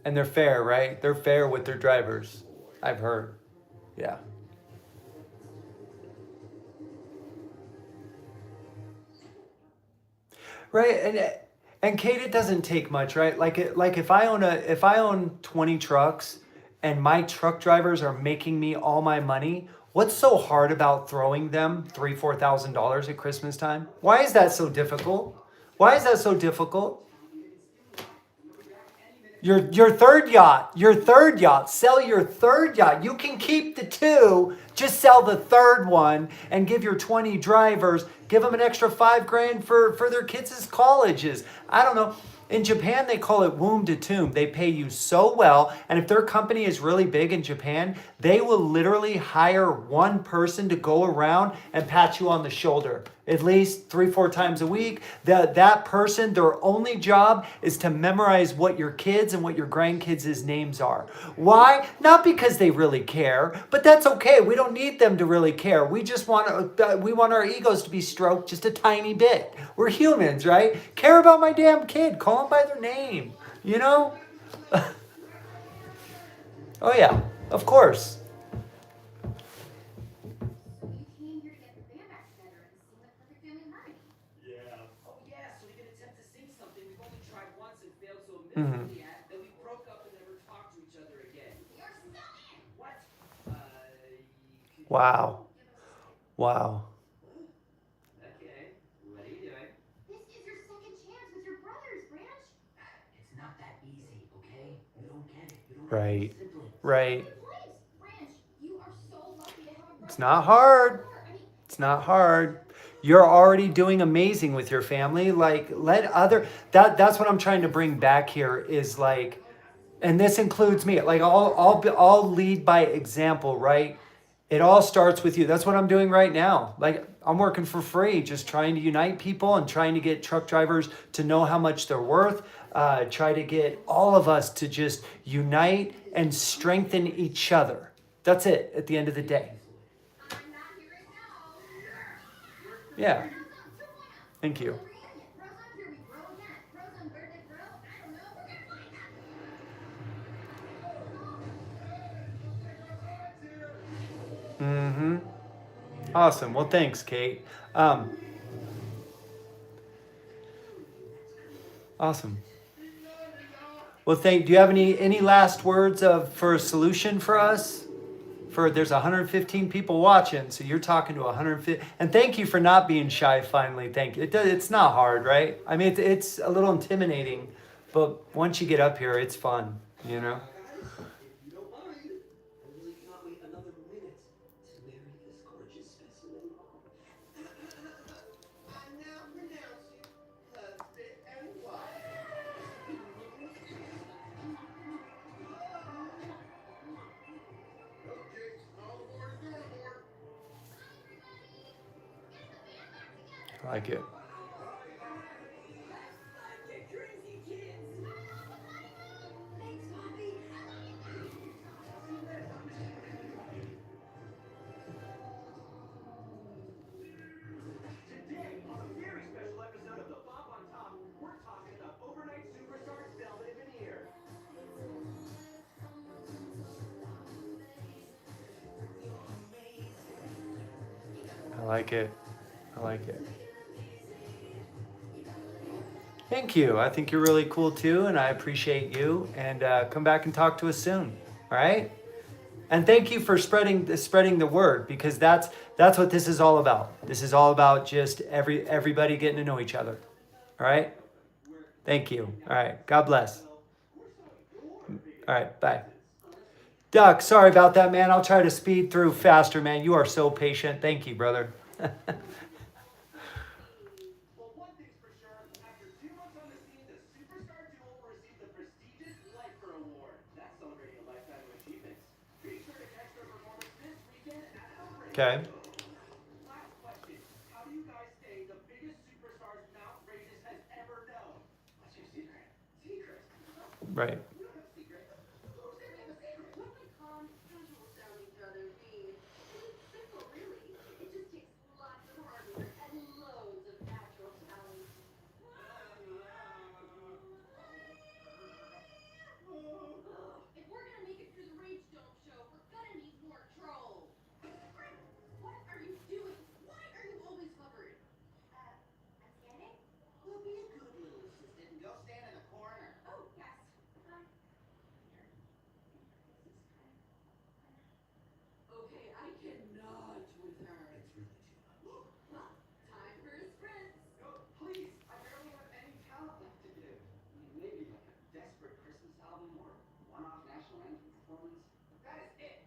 Speaker 1: And they're fair, right? They're fair with their drivers. I've heard. Yeah. Right. And Kate, it doesn't take much, right? Like if I own 20 trucks and my truck drivers are making me all my money, what's so hard about throwing them $3,000-4,000 at Christmas time? Why is that so difficult? Why is that so difficult? Your third yacht, sell your third yacht. You can keep the two, just sell the third one and give your 20 drivers, give them an extra $5,000 for their kids' colleges. I don't know. In Japan, they call it womb to tomb. They pay you so well. And if their company is really big in Japan, they will literally hire one person to go around and pat you on the shoulder at least 3-4 times a week. That person, their only job is to memorize what your kids and what your grandkids' names are. Why? Not because they really care, but that's okay. We don't need them to really care. We just want our egos to be stroked just a tiny bit. We're humans, right? Care about my damn kid. Call them by their name, you know? Oh yeah, of course.
Speaker 3: So you came here to get the band back together and sing the perfect family harmony.
Speaker 2: Yeah.
Speaker 4: Oh yeah, so we can attempt to sing something we've only tried once and failed so
Speaker 1: Mm-hmm.
Speaker 4: miserably at that we broke up and never talked to each other again.
Speaker 3: You're still in.
Speaker 4: What? Could
Speaker 1: Wow.
Speaker 3: Give us a second.
Speaker 1: Wow.
Speaker 4: Okay, what are you doing?
Speaker 3: This is your second chance with your brothers, Branch.
Speaker 4: It's not that easy, okay? You don't get it. You don't
Speaker 1: Right.
Speaker 4: have siblings.
Speaker 1: Right.
Speaker 3: Good place. Branch, you are so lucky to have a brother.
Speaker 1: It's not hard.
Speaker 3: I mean,
Speaker 1: It's not hard. You're already doing amazing with your family. Like that's what I'm trying to bring back here is like, and this includes me. Like I'll lead by example, right? It all starts with you. That's what I'm doing right now. Like I'm working for free, just trying to unite people and trying to get truck drivers to know how much they're worth. Try to get all of us to just unite and strengthen each other. That's it at the end of the day.
Speaker 3: I'm not here right now.
Speaker 1: Yeah.
Speaker 3: Pros on 2.0.
Speaker 1: Thank you.
Speaker 3: Reunion. Pros on here we grow again. Pros on where they grow. I don't know. We're gonna find out.
Speaker 1: Mm-hmm. Awesome. Well, thanks, Kate. Awesome. Well, do you have any last words for a solution for us? There's 115 people watching, so you're talking to 150. And thank you for not being shy. Finally, thank you. It's not hard, right? I mean, it's a little intimidating, but once you get up here, it's fun. You know.
Speaker 4: Guys, if you don't mind, I really cannot wait another minute to marry this gorgeous specimen.
Speaker 2: I now pronounce you husband and wife. Okay, all aboard is going aboard.
Speaker 1: I like it.
Speaker 5: Thanks, Bobby.
Speaker 4: Today, on a very special episode of The Bob on Top, we're talking about overnight superstars Velvet and Veneer.
Speaker 1: I like it. I like it. Thank you. I think you're really cool too, and I appreciate you. And come back and talk to us soon. All right. And thank you for spreading the word, because that's what this is all about. This is all about just everybody getting to know each other. All right. Thank you. All right. God bless. All right. Bye. Duck, sorry about that, man. I'll try to speed through faster, man. You are so patient. Thank you, brother.
Speaker 4: Well, one thing's for sure, after 2 months on the scene, the superstar duo will receive the prestigious Lifer Award. That's celebrating a lifetime of achievements. Be sure to catch their performance this weekend at Outrage.
Speaker 1: Okay.
Speaker 4: Last question. How do you guys say the biggest superstars Mount Rages has ever known? What's your secret? Secret?
Speaker 1: Right.
Speaker 4: You don't have a secret. Who's gonna have a secret?
Speaker 3: What we call casual sound each other mean. It's simple, really. It just takes lots of hard work and loads of natural talent.
Speaker 2: Oh,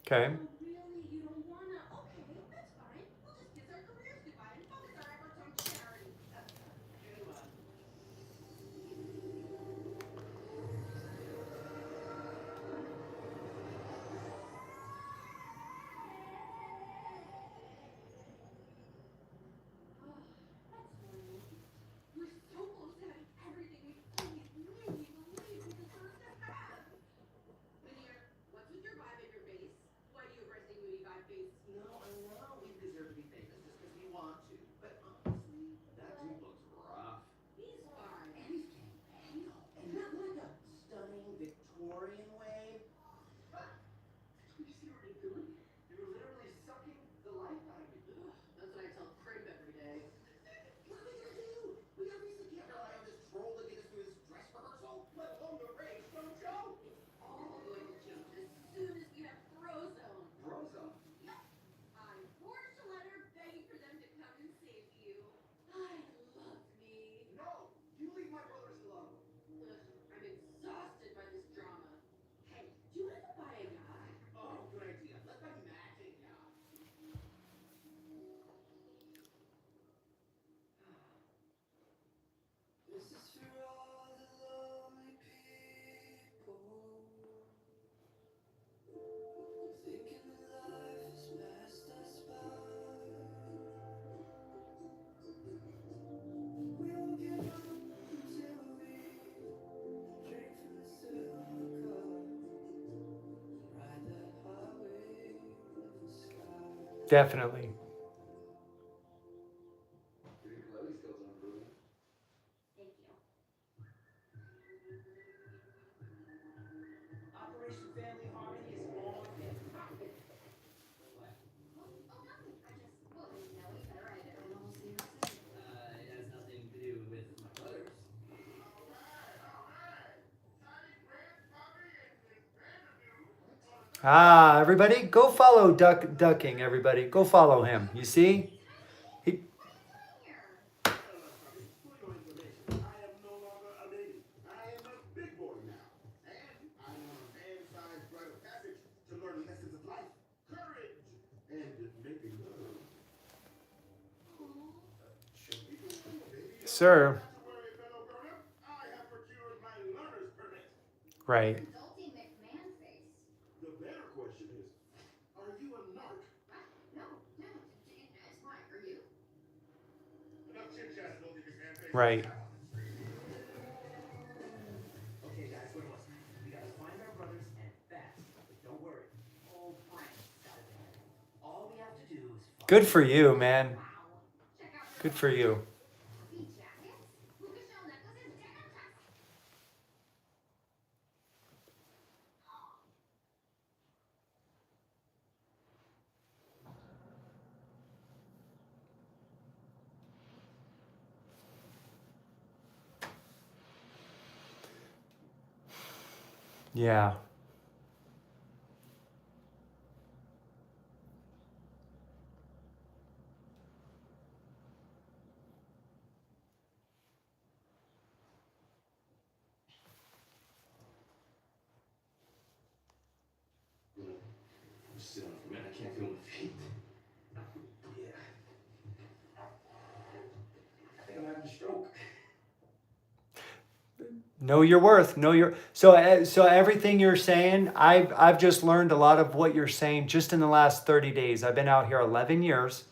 Speaker 1: Okay.
Speaker 3: Oh, really? You don't wanna? Okay, that's fine. We'll just kiss our careers goodbye and focus our efforts on charity.
Speaker 4: Too much.
Speaker 3: Oh, that's fine. We're so close to having everything we've always really believed we deserve to have. Linear, what's with your vibe and your base? Why do you ever say moody vibe base?
Speaker 4: No, I know we deserve to be famous just because we want to. But honestly, that dude looks rough.
Speaker 3: He's fine.
Speaker 4: And he's getting paid. And not like a stunning Victorian way. You see what you're doing? You're literally sucking the life out of me.
Speaker 3: Ugh, that's what I tell Crib every day.
Speaker 4: What are we gonna do? We obviously can't rely on this troll to get us through this dress rehearsal, let alone the rage from Joe.
Speaker 3: It's all going to change as soon as we have Frozone.
Speaker 4: Brozone.
Speaker 3: Yep. I forged a letter begging for them to come and save you. I love me.
Speaker 4: No, you leave my brothers alone.
Speaker 3: Ugh, I'm exhausted by this drama. Hey, do you want to go buy a yacht?
Speaker 4: Oh, good idea. Let's buy matching yacht. This is for all the lonely people thinking that life has passed us by. We won't give up until we drink from the silver cup, ride that highway of the sky.
Speaker 1: Definitely.
Speaker 4: Your ukulele skills are improving.
Speaker 3: Thank you.
Speaker 4: Operation Family Harmony is on and popping. What?
Speaker 3: Oh, nothing. I just, well, I know you better. I don't know. See you soon.
Speaker 4: It has nothing to do with my brothers.
Speaker 1: Ah, everybody, go follow Ducking, everybody. Go follow him. You see? He,
Speaker 3: Here.
Speaker 2: For your information, I am no longer a baby. I am a big boy now. And I'm on a man-sized rite of passage to learn lessons of life, courage, and making love. Should we go on, baby?
Speaker 1: sir.
Speaker 2: Not to worry, fellow grown-up. I have procured my learner's permit.
Speaker 1: Right.
Speaker 3: Adulty McMahon face.
Speaker 2: The better question is, are you a narc?
Speaker 3: What? No, it's fine. Are you?
Speaker 2: Enough chit-chat, Adulty McMahon face.
Speaker 1: Right.
Speaker 4: Okay, guys, what was it? We gotta find our brothers and fast. But don't worry, old Frank's got it in. All we have to do is find.
Speaker 1: Good for you, man.
Speaker 3: Wow. Check out
Speaker 1: Good for you.
Speaker 3: puffy jackets, puka shell necklaces, denim tux.
Speaker 1: Yeah.
Speaker 2: Just sit on it for a minute. I can't feel my feet.
Speaker 4: Yeah. I think I'm having a stroke.
Speaker 1: Know your worth. Know your so everything you're saying, I've just learned a lot of what you're saying just in the last 30 days. I've been out here 11 years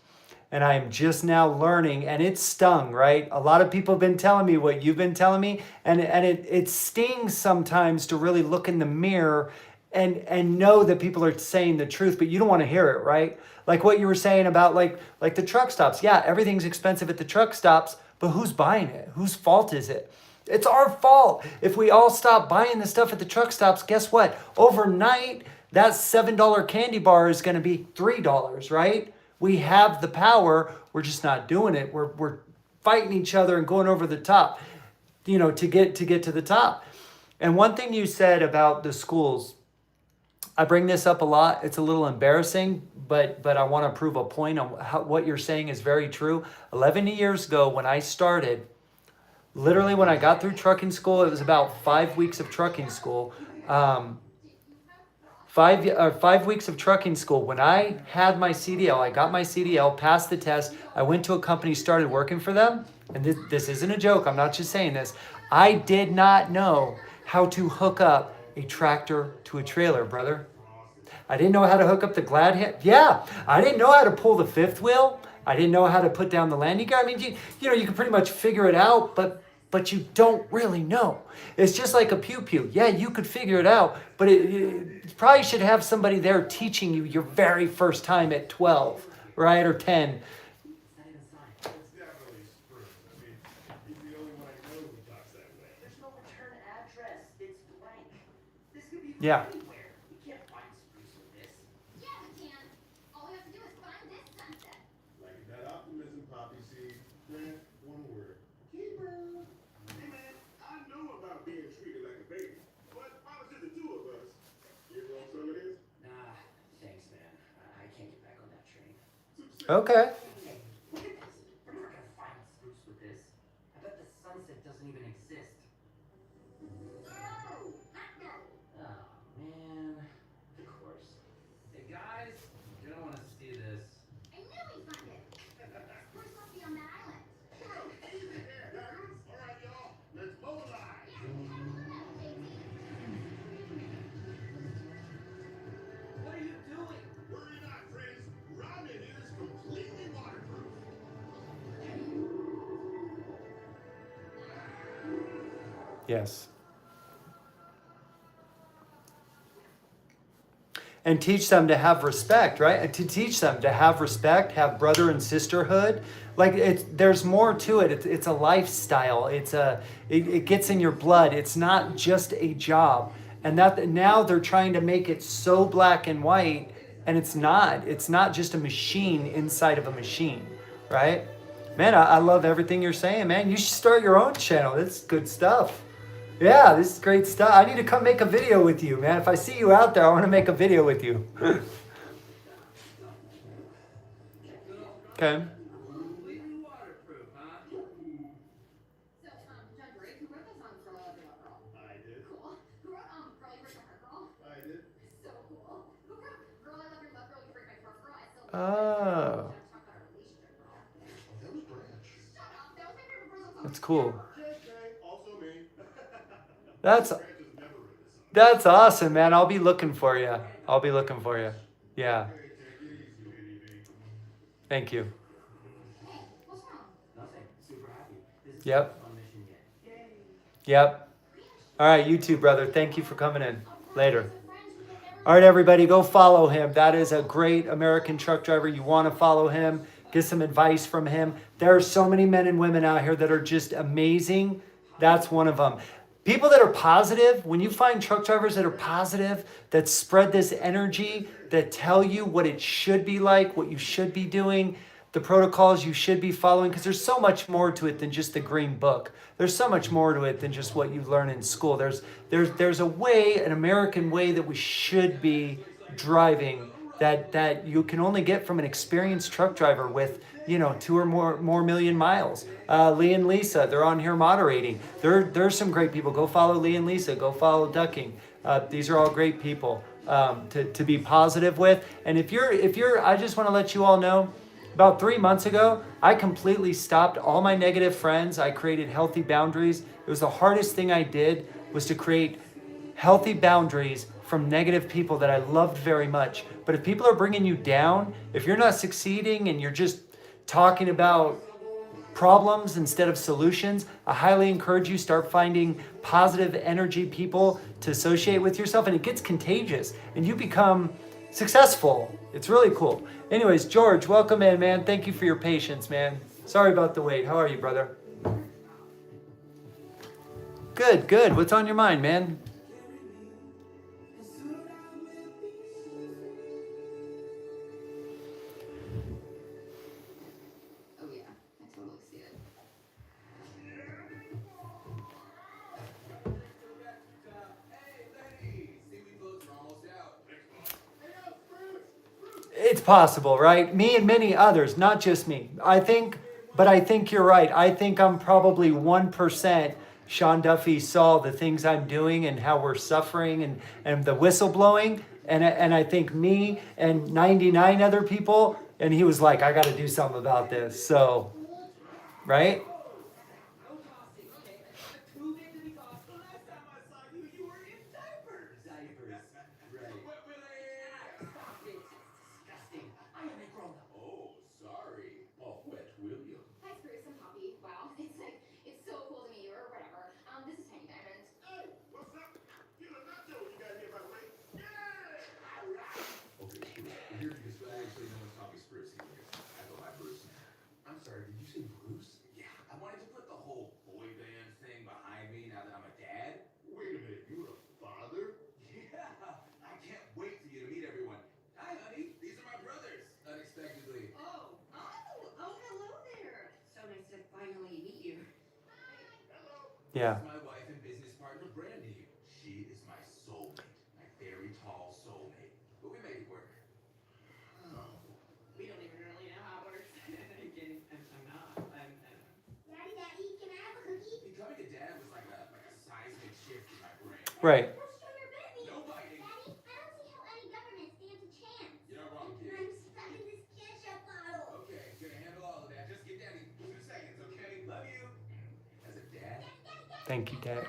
Speaker 1: and I'm just now learning, and it stung, right? A lot of people have been telling me what you've been telling me, and it stings sometimes to really look in the mirror and know that people are saying the truth, but you don't want to hear it, right? Like what you were saying about like the truck stops. Yeah, everything's expensive at the truck stops, but who's buying it? Whose fault is it? It's our fault. If we all stop buying the stuff at the truck stops, guess what? Overnight, that $7 candy bar is going to be $3, right? We have the power. We're just not doing it. We're fighting each other and going over the top, to get to the top. And one thing you said about the schools, I bring this up a lot. It's a little embarrassing, but I want to prove a point on what you're saying is very true. 11 years ago when I started, literally when I got through trucking school, it was about 5 weeks of trucking school. 5 weeks of trucking school. When I had my CDL, I got my CDL, passed the test. I went to a company, started working for them. And this isn't a joke. I'm not just saying this. I did not know how to hook up a tractor to a trailer, brother. I didn't know how to hook up the glad hand. Yeah, I didn't know how to pull the fifth wheel. I didn't know how to put down the landing gear. I mean, you know, you can pretty much figure it out, but you don't really know. It's just like a pew-pew. Yeah, you could figure it out, but you probably should have somebody there teaching you your very first time at 12, right, or 10.
Speaker 2: It's definitely Spruce. I mean, he's the only one I know who talks that way.
Speaker 4: There's no return address. It's blank. This could be from
Speaker 1: Yeah.
Speaker 4: anywhere. You can't find Spruce with this.
Speaker 3: Yeah, we can. All we have to do is find this sunset.
Speaker 2: Like that optimism, Poppy seed. Grant, one word. Keeper. Hey man, I know about being treated like a baby, but if I was just the two of us, you know so it is.
Speaker 4: Nah, thanks, man. I can't get back on that train.
Speaker 1: Okay.
Speaker 4: Hey, look at this. We're never gonna find Spruce with this. I bet the sunset doesn't even exist.
Speaker 2: No! Heck no!
Speaker 4: Oh, man. Of course. Hey, guys, you're gonna wanna see this.
Speaker 3: I knew we'd find it. Spruce must be on that island.
Speaker 2: All right, y'all, let's mobilize.
Speaker 4: What are you doing?
Speaker 2: Worry not, friends. Ramen is completely waterproof.
Speaker 1: Yes. And teach them to have respect, right? To teach them to have respect, have brother and sisterhood. Like there's more to it. It's a lifestyle. It gets in your blood. It's not just a job. And that now they're trying to make it so black and white, and it's not. It's not just a machine inside of a machine, right? Man, I love everything you're saying, man. You should start your own channel. It's good stuff. Yeah, this is great stuff. I need to come make a video with you, man. If I see you out there, I want to make a video with you. Okay.
Speaker 4: Completely waterproof, huh?
Speaker 3: So, John Drake, who wrote the song Girl I Love You Love Girl?
Speaker 2: I did.
Speaker 3: Cool. Who wrote Girl You Break My Heart Girl?
Speaker 2: I did.
Speaker 3: So cool. Who wrote Girl I Love Your Love Girl, You Break My Heart Girl? I still
Speaker 1: Oh,
Speaker 3: talk about our relationship, girl.
Speaker 2: That was Branch.
Speaker 3: Shut up. That was my favorite Brazil song.
Speaker 1: that's cool.
Speaker 2: JK, also me.
Speaker 1: That's
Speaker 2: Branch has never written this song.
Speaker 1: that's awesome, man. I'll be looking for you. I'll be looking for you. Yeah.
Speaker 2: Hey, take it easy, lady.
Speaker 1: Thank you.
Speaker 3: Hey, what's wrong?
Speaker 4: Nothing. Super happy. This is
Speaker 1: Yep.
Speaker 4: the most fun mission yet. Yay.
Speaker 1: Yep. All right, you too, brother. Thank you for coming in. Later. All right, everybody, go follow him. That is a great American truck driver. You want to follow him, get some advice from him. There are so many men and women out here that are just amazing. That's one of them. People that are positive, when you find truck drivers that are positive, that spread this energy, that tell you what it should be like, what you should be doing, the protocols you should be following, because there's so much more to it than just the green book. There's so much more to it than just what you learn in school. There's a way, an American way that we should be driving that you can only get from an experienced truck driver with, 2 or more million miles. Lee and Lisa, they're on here moderating. There's some great people. Go follow Lee and Lisa. Go follow Ducking. These are all great people to be positive with. And if you're, I just want to let you all know, about 3 months ago, I completely stopped all my negative friends. I created healthy boundaries. It was the hardest thing I did, was to create healthy boundaries from negative people that I loved very much. But if people are bringing you down, if you're not succeeding and you're just talking about problems instead of solutions, I highly encourage you start finding positive energy people to associate with yourself, and it gets contagious and you become successful. It's really cool. Anyways, George, welcome in, man. Thank you for your patience, man. Sorry about the wait. How are you, brother? Good. What's on your mind, man?
Speaker 3: Oh yeah, I totally see it.
Speaker 1: It's possible, right? Me and many others, not just me. I think you're right. I think I'm probably 1% Sean Duffy saw the things I'm doing and how we're suffering and the whistleblowing. And I think me and 99 other people, and he was like, I got to do something about this. So, right?
Speaker 4: No tossing, okay? Too big to be tossed. The last time I saw you, you were in diapers. Diapers, right. Willie! Stop it. It's disgusting. I am a grown-up.
Speaker 2: Oh, sorry. Oh, wet William.
Speaker 3: Hi, Spruce and Poppy. Wow, it's so cool to meet you, or whatever. This is Penny Diamond.
Speaker 2: Hey, what's up? Get a nacho you got here, by the way. Yeah! Okay, we're here because actually no one's Tommy Spruce here. I go by Bruce. I'm sorry, did you say Bruce?
Speaker 4: Yeah, I wanted to put the whole boy band thing behind me now that I'm a dad.
Speaker 2: Wait a minute, you're a father?
Speaker 4: Yeah, I can't wait for you to meet everyone. Hi, honey. These are my brothers. Unexpectedly.
Speaker 3: Oh, hello there. So nice to finally meet you.
Speaker 2: Hello.
Speaker 1: Yeah.
Speaker 4: This is my wife and business partner, Brandy. She is my soulmate. My very tall soulmate. But we make it work.
Speaker 2: Oh.
Speaker 3: We don't even really know how it works.
Speaker 4: I'm kidding. I'm not.
Speaker 5: Daddy, can I have a cookie?
Speaker 4: Becoming a dad was like a seismic shift in my brain.
Speaker 1: Right.
Speaker 5: Let's show your baby.
Speaker 4: No biting.
Speaker 5: Daddy, I don't see how any government stands a chance.
Speaker 4: You're not wrong, kid.
Speaker 5: I'm stuck in this ketchup bottle.
Speaker 4: Okay, gonna handle all of that. Just get down in 2 seconds, okay? Love you. As a dad.
Speaker 1: Thank you, Dad.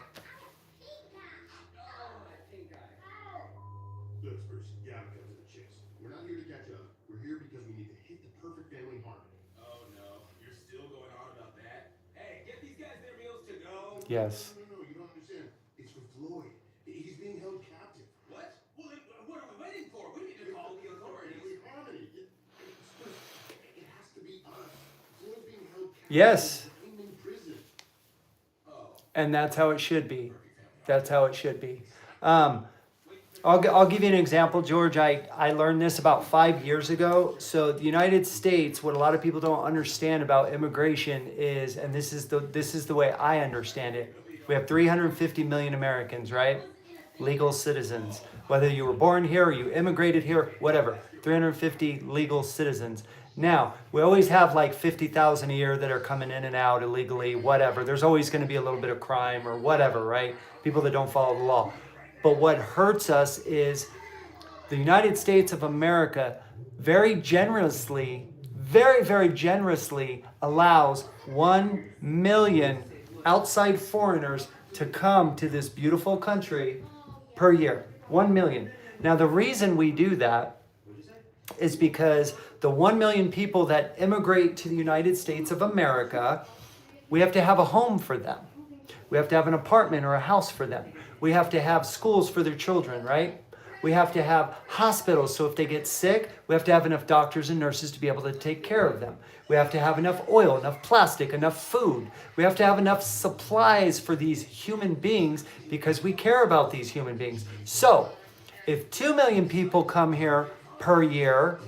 Speaker 5: Pink eye.
Speaker 4: Oh, that pink eye.
Speaker 5: Ow.
Speaker 2: Look, Spruce, you gotta cut to the chase. We're not here to catch up. We're here because we need to hit the perfect family harmony.
Speaker 4: Oh no, you're still going on about that? Hey, get these guys their meals to go.
Speaker 1: Yes.
Speaker 2: No, you don't understand. It's for Floyd. He's being held captive.
Speaker 4: What? Well, then what are we waiting for? We need to call the authorities.
Speaker 2: Family harmony. It has to be us. Floyd's being held captive.
Speaker 1: Yes.
Speaker 2: In prison.
Speaker 4: Oh,
Speaker 1: And that's how it should be. That's how it should be. I'll give you an example, George. I learned this about 5 years ago. So the United States, what a lot of people don't understand about immigration is, and this is the way I understand it. We have 350 million Americans, right? Legal citizens. Whether you were born here or you immigrated here, whatever. 350 legal citizens. Now, we always have like 50,000 a year that are coming in and out illegally, whatever. There's always going to be a little bit of crime or whatever, right? People that don't follow the law. But what hurts us is the United States of America very generously, very, very generously allows 1 million outside foreigners to come to this beautiful country per year. 1 million. Now, the reason we do that is because the 1 million people that immigrate to the United States of America, we have to have a home for them. We have to have an apartment or a house for them. We have to have schools for their children, right? We have to have hospitals, so if they get sick, we have to have enough doctors and nurses to be able to take care of them. We have to have enough oil, enough plastic, enough food. We have to have enough supplies for these human beings because we care about these human beings. So, if 2 million people come here per year,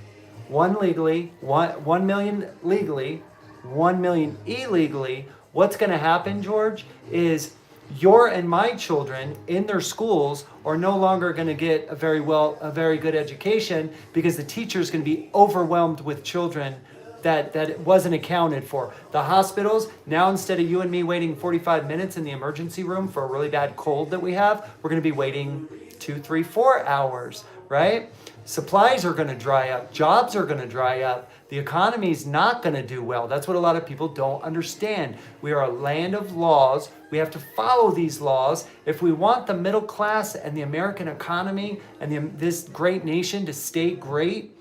Speaker 1: 1 legally, 1 million legally, 1 million illegally, what's going to happen, George, is your and my children in their schools are no longer going to get a very good education because the teacher is going to be overwhelmed with children that it wasn't accounted for. The hospitals, now instead of you and me waiting 45 minutes in the emergency room for a really bad cold that we have, we're going to be waiting 2, 3, 4 hours, right? Supplies are going to dry up. Jobs are going to dry up. The economy is not going to do well. That's what a lot of people don't understand. We are a land of laws. We have to follow these laws. If we want the middle class and the American economy and this great nation to stay great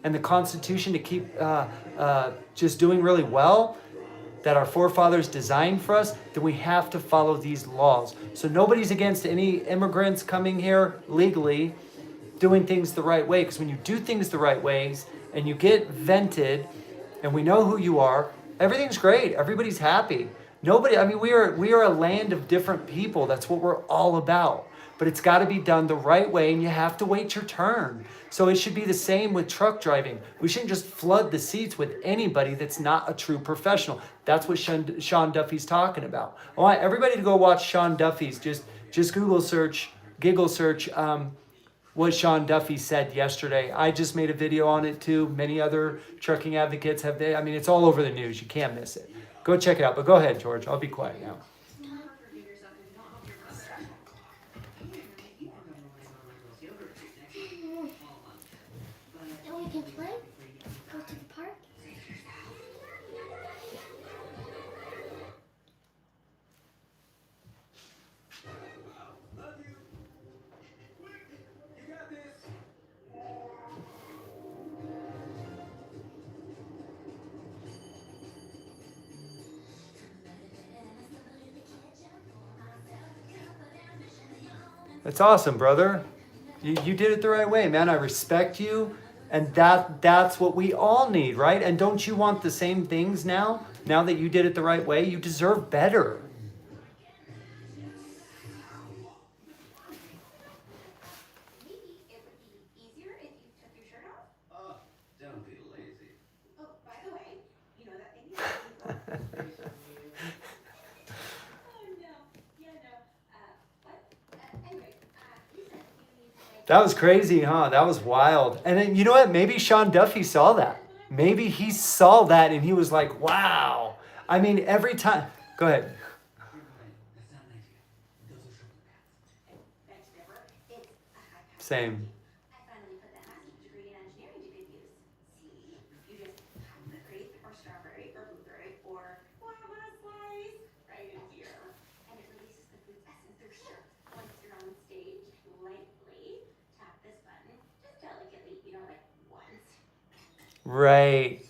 Speaker 1: and the Constitution to keep just doing really well, that our forefathers designed for us, then we have to follow these laws. So nobody's against any immigrants coming here legally doing things the right way, because when you do things the right ways and you get vented and we know who you are, everything's great. Everybody's happy. Nobody, I mean, we are a land of different people. That's what we're all about. But it's got to be done the right way, and you have to wait your turn. So it should be the same with truck driving. We shouldn't just flood the seats with anybody that's not a true professional. That's what Sean Duffy's talking about. I want everybody to go watch Sean Duffy's. Just Google search, Giggle search, what Sean Duffy said yesterday. I just made a video on it too. Many other trucking advocates have. I mean, it's all over the news. You can't miss it. Go check it out. But go ahead, George. I'll be quiet now.
Speaker 3: Trucker figures
Speaker 1: That's awesome, brother. You did it the right way, man. I respect you. And that's what we all need, right? And don't you want the same things now? Now that you did it the right way, you deserve better.
Speaker 3: Maybe it would be easier if you took your shirt off.
Speaker 4: Don't be lazy.
Speaker 3: Oh, by the way, you know that thing you said before? Oh no. Yeah, no. What? Anyway, you said you need to like.
Speaker 1: That was crazy, huh? That was wild. And then, you know what? Maybe Sean Duffy saw that. Maybe he saw that and he was like, wow. I mean, every time. Go ahead.
Speaker 4: That's not an idea. Those are shoulder pads.
Speaker 3: Thanks, Trevor. It's a high power.
Speaker 1: Same.
Speaker 3: I finally put that master's degree in engineering to good use. See, you just pop the grape or strawberry or blueberry or guava slice right in here, and it releases the fruit's essence through sugar. Once you're on stage, lightly tap this button, just delicately, like once.
Speaker 1: Right.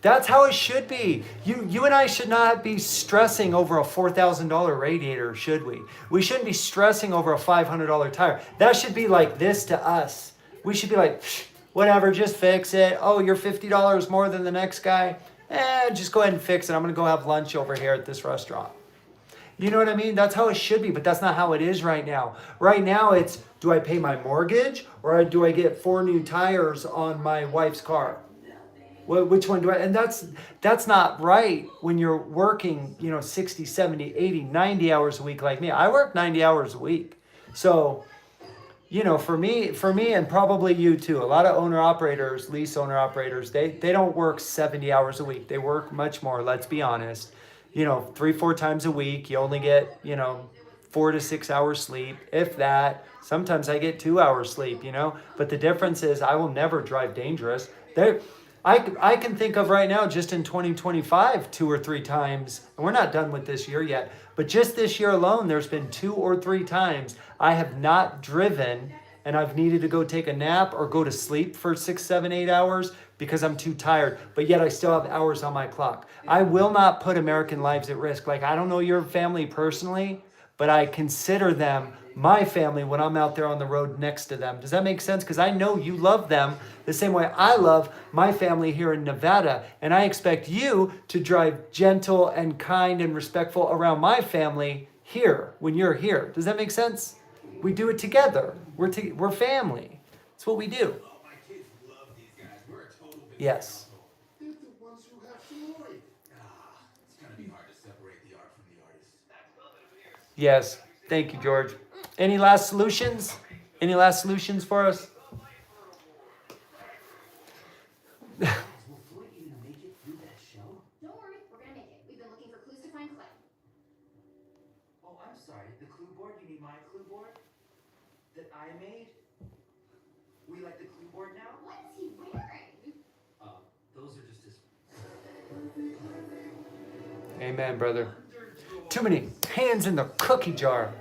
Speaker 1: That's how it should be. You and I should not be stressing over a $4,000 radiator, should we? We shouldn't be stressing over a $500 tire. That should be like this to us. We should be like, whatever, just fix it. Oh, you're $50 more than the next guy? Just go ahead and fix it. I'm going to go have lunch over here at this restaurant. You know what I mean? That's how it should be, but that's not how it is right now. Right now, it's, do I pay my mortgage or do I get 4 new tires on my wife's car? Which one do I? And that's not right when you're working, 60, 70, 80, 90 hours a week like me. I work 90 hours a week. So, for me and probably you too, a lot of owner-operators, lease owner-operators, they don't work 70 hours a week. They work much more, let's be honest. 3-4 times a week, you only get, 4 to 6 hours sleep, if that. Sometimes I get 2 hours sleep, But the difference is I will never drive dangerous. I can think of right now, just in 2025, 2 or 3 times, and we're not done with this year yet, but just this year alone, there's been 2 or 3 times I have not driven and I've needed to go take a nap or go to sleep for 6, 7, 8 hours because I'm too tired, but yet I still have hours on my clock. I will not put American lives at risk. Like, I don't know your family personally, but I consider them my family when I'm out there on the road next to them. Does that make sense? Because I know you love them the same way I love my family here in Nevada. And I expect you to drive gentle and kind and respectful around my family here when you're here. Does that make sense? We do it together. We're family. That's what we do.
Speaker 2: Oh, my kids love these guys. We're a total big
Speaker 1: Yes.
Speaker 2: household. They're the ones who have Floyd. It's gonna be hard to separate the art from the artist.
Speaker 1: Yes. Thank you, George. Any last solutions? Any last solutions for us?
Speaker 4: Will Floyd even make it through that show?
Speaker 3: Don't worry, we're gonna make it. We've been looking for clues to find Clay.
Speaker 4: Oh, I'm sorry. The clue board? You mean my clue board? That I made? We like the clue board now?
Speaker 3: What's he wearing?
Speaker 4: Those are just his...
Speaker 1: Amen, brother. Too many hands in the cookie jar.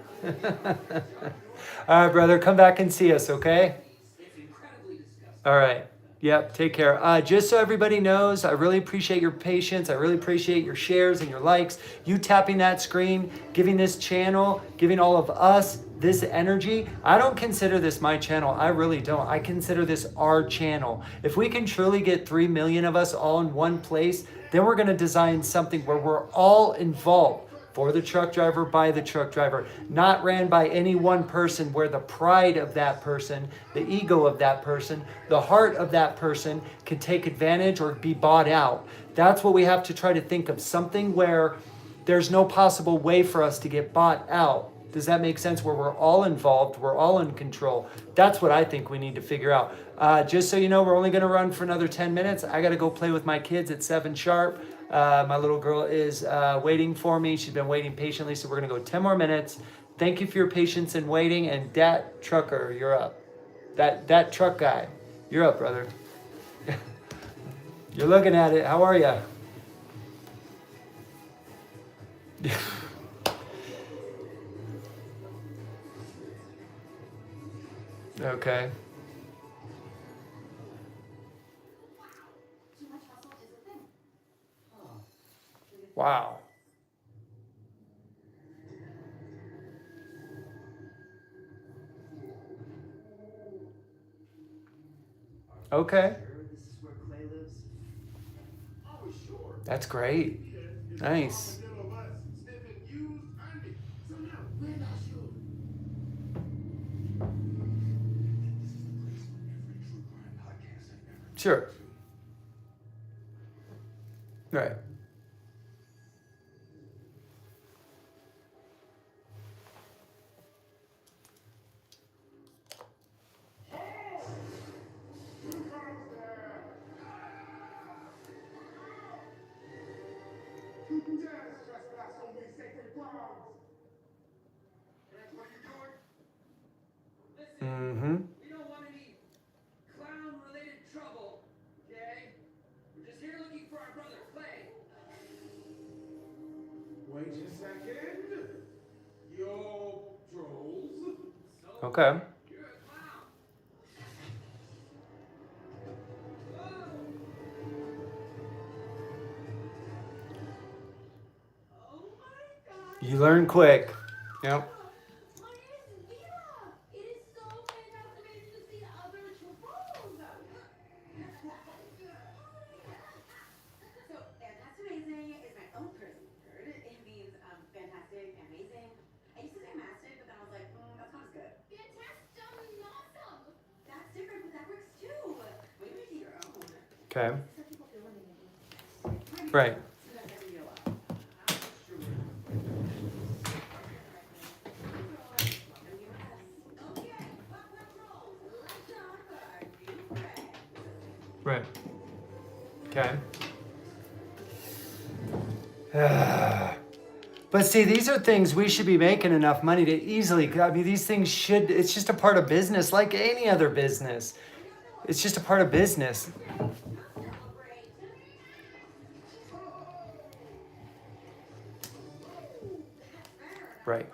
Speaker 1: All right, brother, come back and see us, okay?
Speaker 4: It's incredibly disgusting.
Speaker 1: All right. Yep, take care. Just so everybody knows, I really appreciate your patience. I really appreciate your shares and your likes. You tapping that screen, giving this channel, giving all of us this energy. I don't consider this my channel. I really don't. I consider this our channel. If we can truly get 3 million of us all in one place, then we're going to design something where we're all involved. For the truck driver, by the truck driver, not ran by any one person, where the pride of that person, the ego of that person, the heart of that person can take advantage or be bought out. That's what we have to try to think of, something where there's no possible way for us to get bought out. Does that make sense? Where we're all involved, we're all in control. That's what I think we need to figure out. Just so you know, we're only going to run for another 10 minutes. I got to go play with my kids at 7 sharp. My little girl is waiting for me. She's been waiting patiently, so we're going to go 10 more minutes. Thank you for your patience in waiting. And that trucker, you're up. That truck guy, you're up, brother. You're looking at it. How are you? Okay.
Speaker 3: Too much hustle is a thing.
Speaker 1: Wow. Okay.
Speaker 4: Sure, this is where Clay lives.
Speaker 2: Oh, sure.
Speaker 1: That's great.
Speaker 2: It's
Speaker 1: Nice.
Speaker 2: all the middle of us sniffing used undies. So now, where are you? This is the place where every true crime podcast I've ever
Speaker 1: Sure.
Speaker 2: listened to.
Speaker 1: Right.
Speaker 2: Who comes there? Who dares trespass on these sacred grounds? That's what are you doing?
Speaker 4: Listen,
Speaker 1: Mm-hmm.
Speaker 4: we don't want any clown-related trouble, okay? We're just here looking for our brother Clay.
Speaker 2: Wait a second. You're trolls?
Speaker 4: So
Speaker 1: Okay.
Speaker 4: you're a clown. Whoa! Oh my God!
Speaker 1: You learn quick. Yep.
Speaker 3: My name is Viva. It is so fantastic to see other trolls. So that's amazing is my own person word. It means fantastic, amazing. I used to say mastic, but then I was like, that's not as good. Fantastic, awesome. That's different, but that works too. Maybe make it your own.
Speaker 1: Okay.
Speaker 3: Some people feel when they make it.
Speaker 1: Right.
Speaker 3: Sometimes I can be a lot.
Speaker 1: Right. Okay. But see, these are things we should be making enough money to easily. I mean, these things should. It's just a part of business, like any other business. It's just a part of business. Right.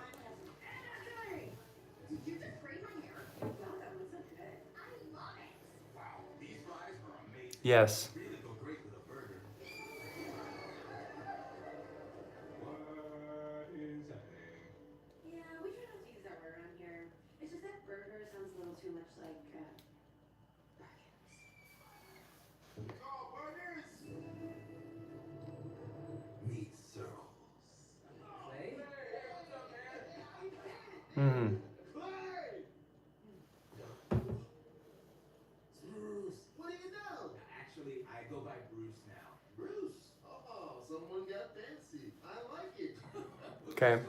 Speaker 3: Did you just braid my hair? Wow, that looks so good. I love it.
Speaker 2: Wow, these fries are amazing.
Speaker 1: Yes.
Speaker 2: Really go great with a burger. What is happening?
Speaker 3: Yeah, we try not to use that word around here. It's just that burger sounds a little too much like burgers.
Speaker 2: Oh, burgers! Meet circles.
Speaker 4: Clay?
Speaker 2: Hey, what's up, man?
Speaker 1: Mm-hmm.
Speaker 2: Clay! Bruce, what do you know?
Speaker 4: Actually, I go by Bruce now.
Speaker 2: Bruce. Oh, someone got fancy. I like it.
Speaker 1: Okay.